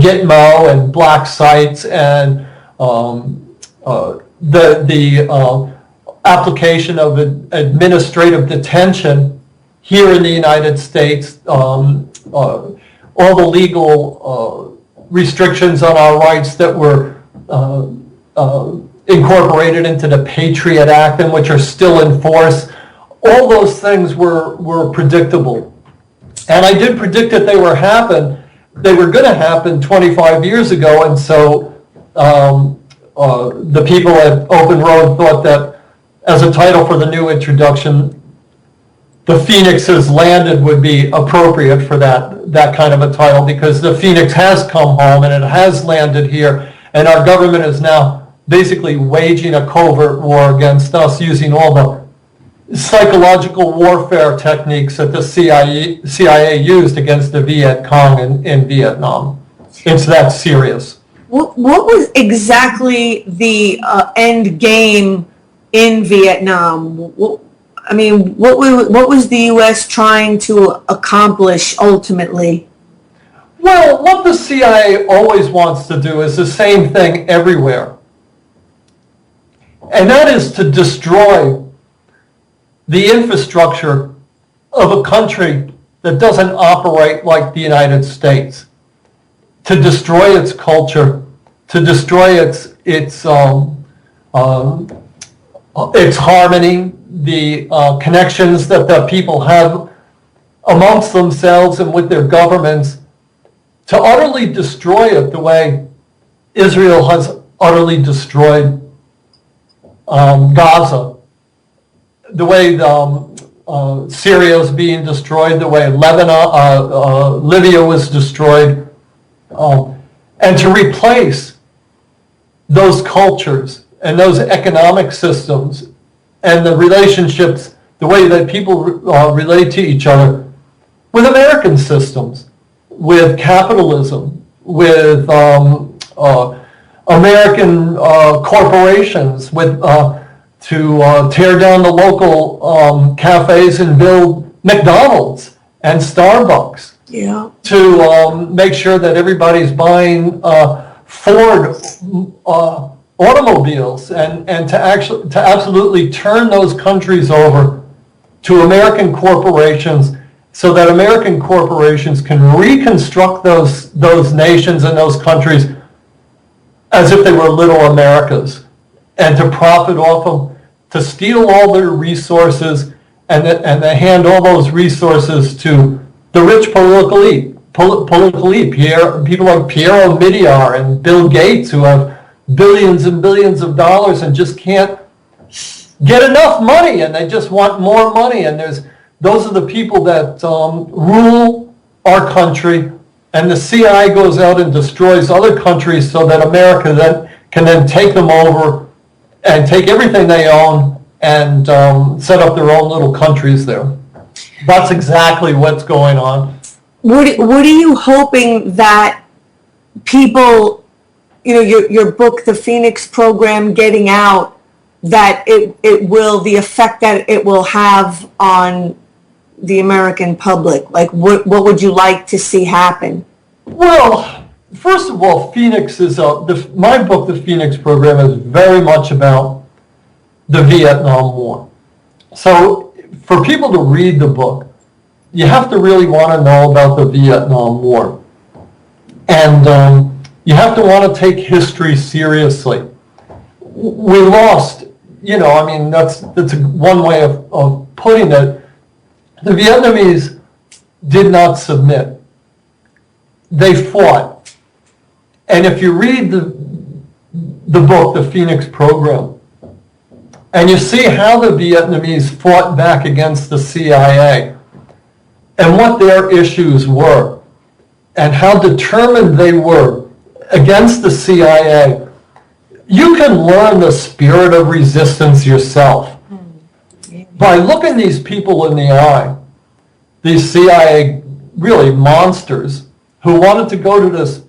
Gitmo and black sites and the application of administrative detention here in the United States, all the legal restrictions on our rights that were incorporated into the Patriot Act and which are still in force. All those things were predictable. And I did predict that they were going to happen 25 years ago, and so the people at Open Road thought that as a title for the new introduction, "The Phoenix Has Landed" would be appropriate for that kind of a title, because the Phoenix has come home and it has landed here, and our government is now basically waging a covert war against us using all the psychological warfare techniques that the CIA used against the Viet Cong in Vietnam. It's that serious. What was exactly the end game in Vietnam? What was the U.S. trying to accomplish ultimately? Well, what the CIA always wants to do is the same thing everywhere. And that is to destroy the infrastructure of a country that doesn't operate like the United States, to destroy its culture, to destroy its harmony, the connections that the people have amongst themselves and with their governments, to utterly destroy it the way Israel has utterly destroyed Gaza, the way Syria is being destroyed, the way Libya was destroyed, and to replace those cultures and those economic systems and the relationships, the way that people relate to each other, with American systems, with capitalism, with American corporations, with to tear down the local cafes and build McDonald's and Starbucks. Yeah. To make sure that everybody's buying Ford automobiles, and to absolutely turn those countries over to American corporations, so that American corporations can reconstruct those nations and those countries as if they were little Americas, and to profit off them, to steal all their resources, and to hand all those resources to the rich political elite. People like Pierre Omidyar and Bill Gates, who have billions and billions of dollars and just can't get enough money, and they just want more money. And those are the people that rule our country, and the CIA goes out and destroys other countries so that America can then take them over and take everything they own and set up their own little countries there. That's exactly what's going on. What are you hoping that people, your book, The Phoenix Program, getting out, that the effect that it will have on the American public? Like, what would you like to see happen? Well, first of all, Phoenix is my book, The Phoenix Program, is very much about the Vietnam War. So for people to read the book, you have to really want to know about the Vietnam War. And you have to want to take history seriously. We lost, that's one way of putting it. The Vietnamese did not submit. They fought. And if you read the book, The Phoenix Program, and you see how the Vietnamese fought back against the CIA, and what their issues were, and how determined they were against the CIA, you can learn the spirit of resistance yourself. By looking these people in the eye, these CIA really monsters who wanted to go to this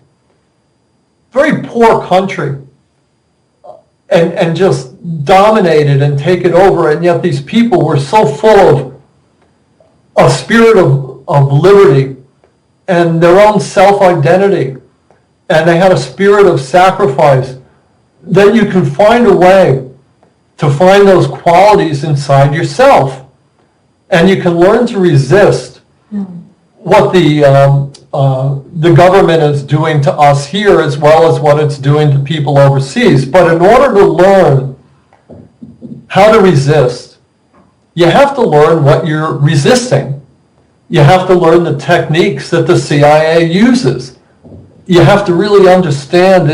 very poor country and just dominate it and take it over, and yet these people were so full of a spirit of liberty and their own self-identity, and they had a spirit of sacrifice, then you can find a way to find those qualities inside yourself, and you can learn to resist what the government is doing to us here, as well as what it's doing to people overseas. But in order to learn how to resist, you have to learn what you're resisting. You have to learn the techniques that the CIA uses. You have to really understand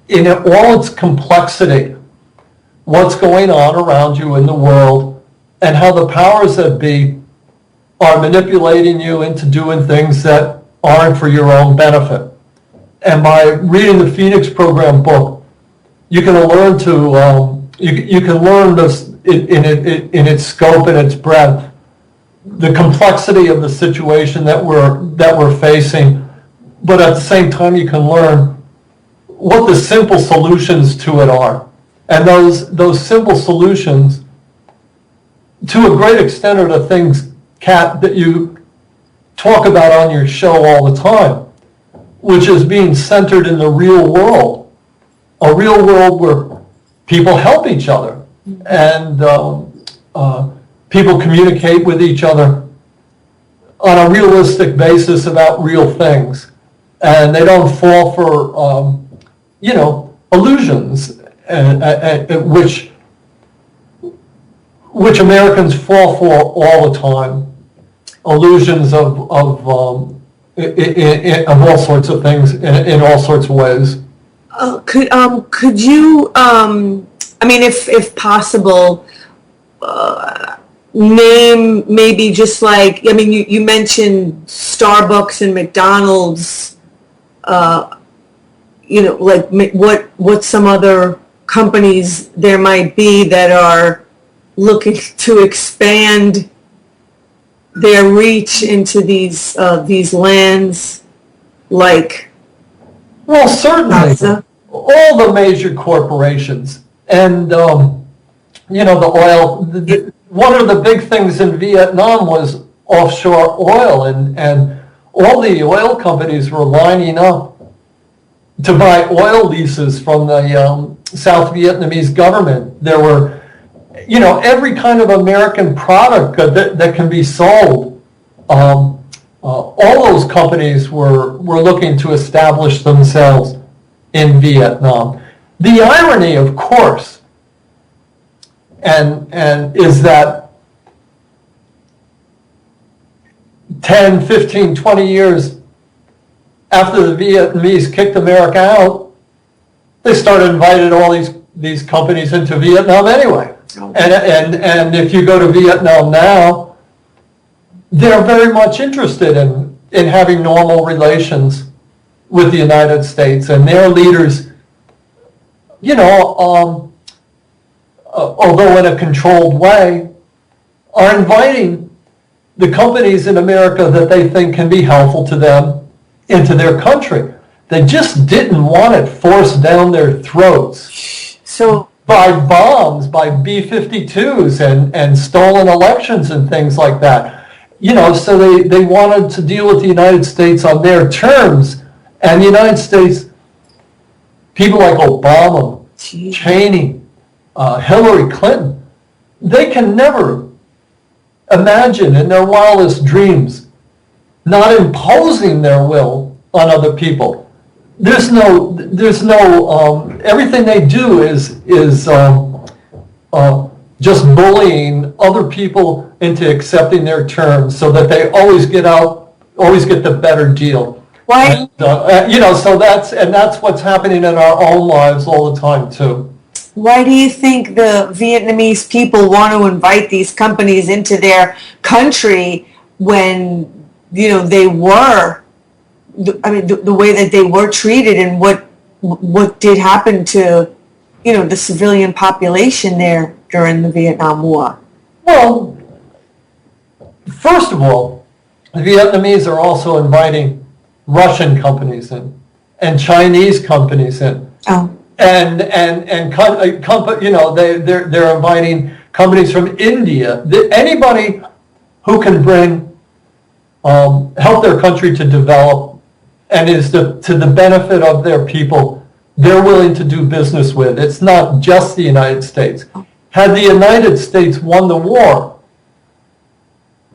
in all its complexity what's going on around you in the world, and how the powers that be are manipulating you into doing things that aren't for your own benefit. And by reading the Phoenix Program book, you can learn to you can learn this in its scope and its breadth, the complexity of the situation that we're facing. But at the same time, you can learn what the simple solutions to it are. And those simple solutions, to a great extent, are the things, Kat, that you talk about on your show all the time, which is being centered in the real world, a real world where people help each other and people communicate with each other on a realistic basis about real things, and they don't fall for illusions, which Americans fall for all the time. Illusions of all sorts of things in all sorts of ways. Could you, if possible, name maybe just like, you mentioned Starbucks and McDonald's, what some other companies there might be that are looking to expand their reach into these lands, like? Well, certainly, all the major corporations, and the oil. One of the big things in Vietnam was offshore oil, and all the oil companies were lining up to buy oil leases from the South Vietnamese government. There were, every kind of American product that can be sold. All those companies were looking to establish themselves in Vietnam. The irony, of course, and is that 10, 15, 20 years after the Vietnamese kicked America out, they started inviting all these companies into Vietnam anyway. And if you go to Vietnam now, they're very much interested in having normal relations with the United States, and their leaders, although in a controlled way, are inviting the companies in America that they think can be helpful to them into their country. They just didn't want it forced down their throats. So by bombs, by B-52s and stolen elections and things like that. So they wanted to deal with the United States on their terms. And the United States, people like Obama, Cheney, Hillary Clinton, they can never imagine in their wildest dreams not imposing their will on other people. There's no everything they do is just bullying other people into accepting their terms so that they always get the better deal. why? And, so that's what's happening in our own lives all the time too. Why do you think the Vietnamese people want to invite these companies into their country when, they were, the way that they were treated and what did happen to, the civilian population there during the Vietnam War? Well, first of all, the Vietnamese are also inviting Russian companies in and Chinese companies in. Oh. And they're inviting companies from India. Anybody who can help their country to develop and is to the benefit of their people, they're willing to do business with. It's not just the United States. Had the United States won the war,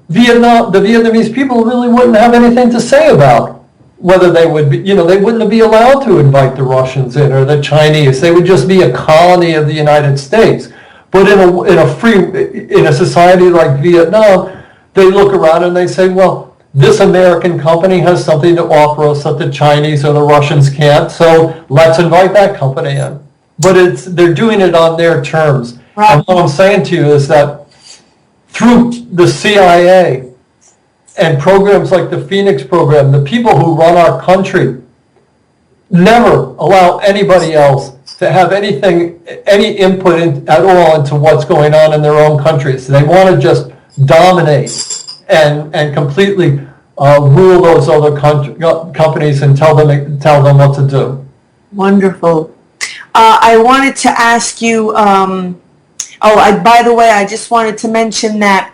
the Vietnamese people really wouldn't have anything to say about whether they would be, they wouldn't be allowed to invite the Russians in or the Chinese. They would just be a colony of the United States. But in a society like Vietnam, they look around and they say, well, this American company has something to offer us that the Chinese or the Russians can't, so let's invite that company in. But they're doing it on their terms. Right. And what I'm saying to you is that through the CIA and programs like the Phoenix program, the people who run our country never allow anybody else to have any input at all into what's going on in their own countries. They want to just dominate and completely rule those other companies and tell them what to do. Wonderful. I wanted to ask you, by the way, I just wanted to mention that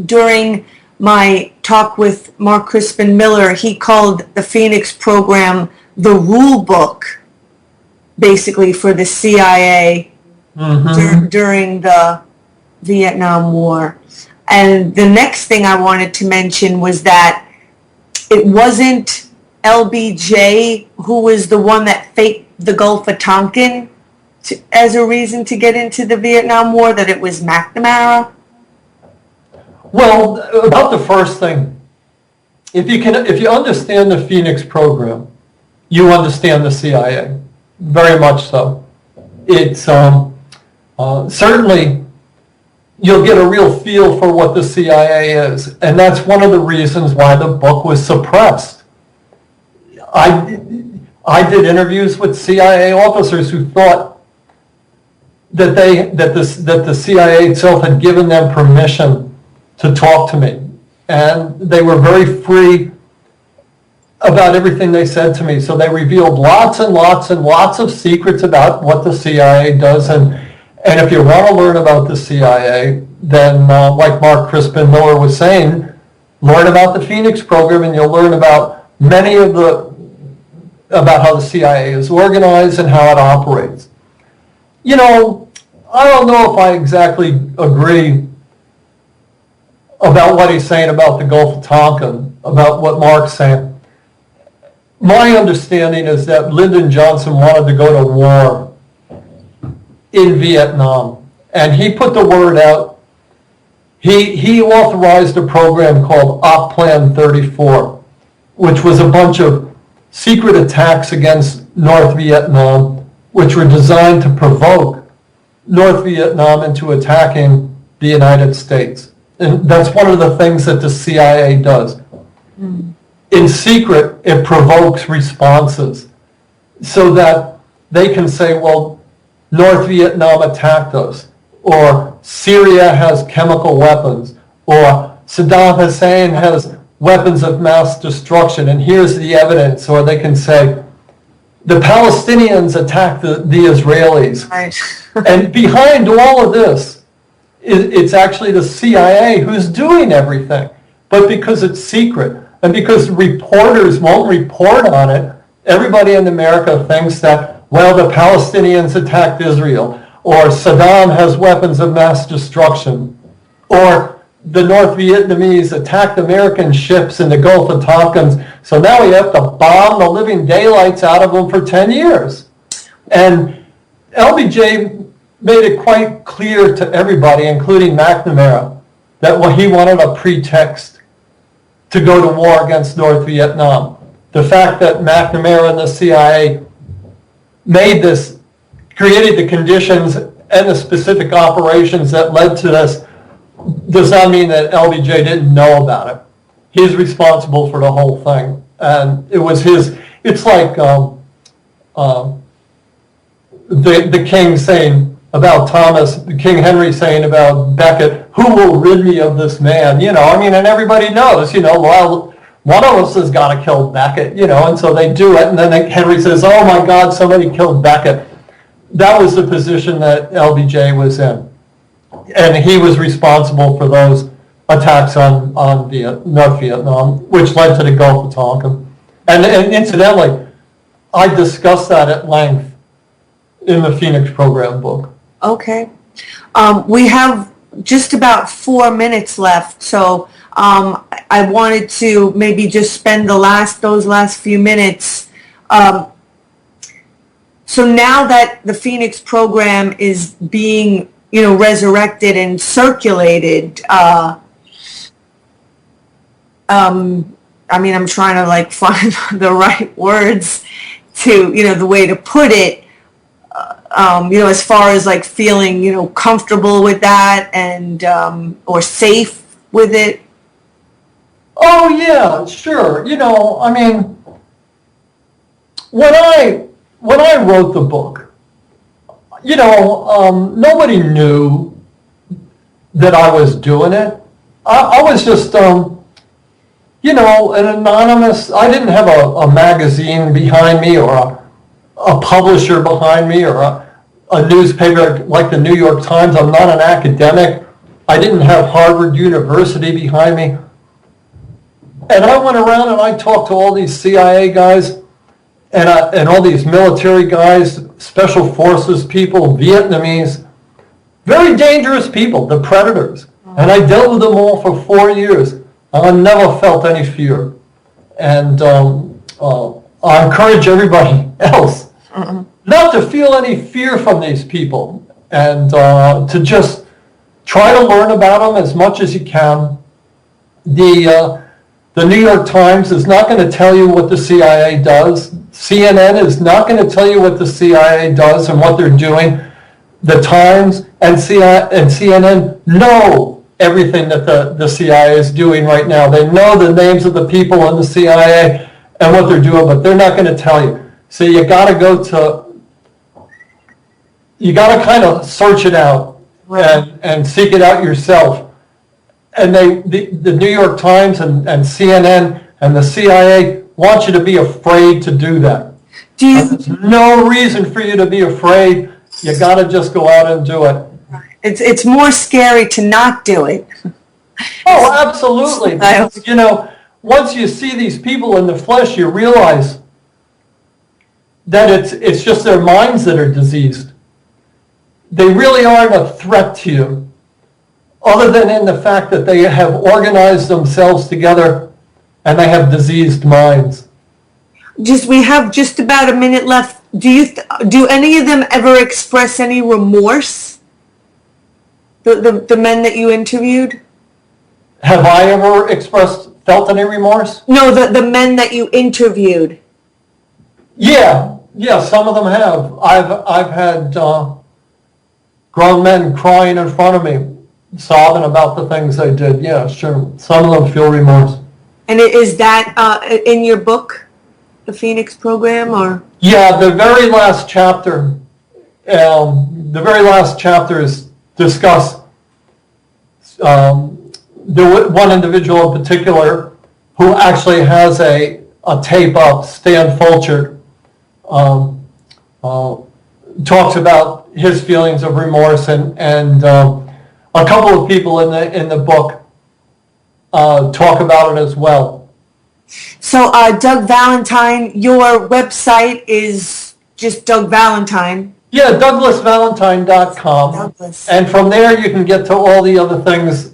during my talk with Mark Crispin Miller, he called the Phoenix program the rule book, basically, for the CIA during the Vietnam War. And the next thing I wanted to mention was that it wasn't LBJ who was the one that faked the Gulf of Tonkin as a reason to get into the Vietnam War, that it was McNamara? Well, about the first thing, if you understand the Phoenix program, you understand the CIA, very much so. It's certainly, you'll get a real feel for what the CIA is, and that's one of the reasons why the book was suppressed. I did interviews with CIA officers who thought that the CIA itself had given them permission to talk to me, and they were very free about everything they said to me. So they revealed lots and lots and lots of secrets about what the CIA does, and if you want to learn about the CIA, then like Mark Crispin Miller was saying, learn about the Phoenix program, and you'll learn about about how the CIA is organized and how it operates. You know, I don't know if I exactly agree about what he's saying about the Gulf of Tonkin, about what Mark's saying. My understanding is that Lyndon Johnson wanted to go to war in Vietnam, and he put the word out. He authorized a program called Op Plan 34, which was a bunch of secret attacks against North Vietnam, which were designed to provoke North Vietnam into attacking the United States. And that's one of the things that the CIA does. In secret, it provokes responses so that they can say, well, North Vietnam attacked us, or Syria has chemical weapons, or Saddam Hussein has weapons of mass destruction, and here's the evidence. Or they can say, the Palestinians attacked the Israelis. Right. And behind all of this, it's actually the CIA who's doing everything. But because it's secret, and because reporters won't report on it, everybody in America thinks that, well, the Palestinians attacked Israel, or Saddam has weapons of mass destruction, or the North Vietnamese attacked American ships in the Gulf of Tonkin, so now we have to bomb the living daylights out of them for 10 years. And LBJ made it quite clear to everybody, including McNamara, that he wanted a pretext to go to war against North Vietnam. The fact that McNamara and the CIA created the conditions and the specific operations that led to this does not mean that LBJ didn't know about it. He's responsible for the whole thing. And it was it's like the king saying about King Henry saying about Becket, who will rid me of this man? You know, I mean, and everybody knows, well, one of us has got to kill Becket, and so they do it. And then Henry says, oh my God, somebody killed Becket. That was the position that LBJ was in. And he was responsible for those attacks on North Vietnam, which led to the Gulf of Tonkin. And incidentally, I discussed that at length in the Phoenix program book. Okay. We have just about 4 minutes left, so I wanted to maybe just spend those last few minutes. So now that the Phoenix program is being, resurrected and circulated, I'm trying to find the right words to, the way to put it. As far as feeling, comfortable with that and, or safe with it. Oh yeah, sure. When I wrote the book, nobody knew that I was doing it. I was just, an anonymous, I didn't have a magazine behind me or a publisher behind me or a newspaper like the New York Times. I'm not an academic. I didn't have Harvard University behind me. And I went around and I talked to all these CIA guys and all these military guys, special forces people, Vietnamese, very dangerous people, the predators. And I dealt with them all for 4 years. And I never felt any fear. And I encourage everybody else not to feel any fear from these people and to just try to learn about them as much as you can. The New York Times is not going to tell you what the CIA does. CNN is not going to tell you what the CIA does and what they're doing. The Times and CNN know everything that the CIA is doing right now. They know the names of the people in the CIA and what they're doing, but they're not going to tell you. So you got to kind of search it out and seek it out yourself. And the New York Times and CNN and the CIA want you to be afraid to do that. There's no reason for you to be afraid. You got to just go out and do it. It's more scary to not do it. Oh, absolutely. Because, once you see these people in the flesh, you realize that it's just their minds that are diseased. They really aren't a threat to you, other than in the fact that they have organized themselves together and they have diseased minds. We have just about a minute left. Do any of them ever express any remorse? The men that you interviewed? Have I ever felt any remorse? No, the men that you interviewed. Yeah, some of them have. I've had grown men crying in front of me, sobbing about the things they did. Yeah, sure. Some of them feel remorse. And is that in your book, the Phoenix Program, or? Yeah, the very last chapter is discuss one individual in particular who actually has a tape up, Stan Fulcher, talks about his feelings of remorse, and a couple of people in the book talk about it as well. So, Doug Valentine, your website is just Doug Valentine. Yeah, DouglasValentine.com. Douglas. And from there you can get to all the other things,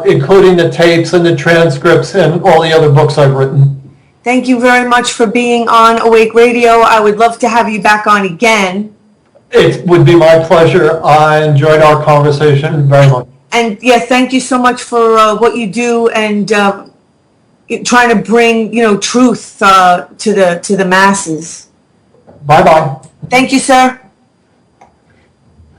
including the tapes and the transcripts and all the other books I've written. Thank you very much for being on Awake Radio. I would love to have you back on again. It would be my pleasure. I enjoyed our conversation very much. And yeah, thank you so much for what you do and trying to bring, truth to the masses. Bye-bye. Thank you, sir.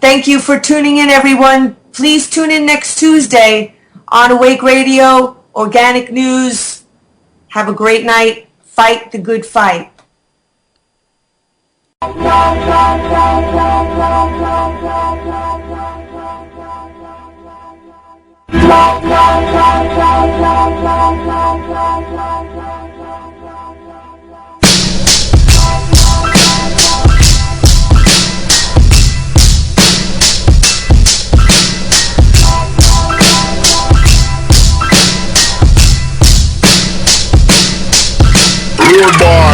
Thank you for tuning in, everyone. Please tune in next Tuesday on Awake Radio, Organic News. Have a great night. Fight the good fight. Goodbye.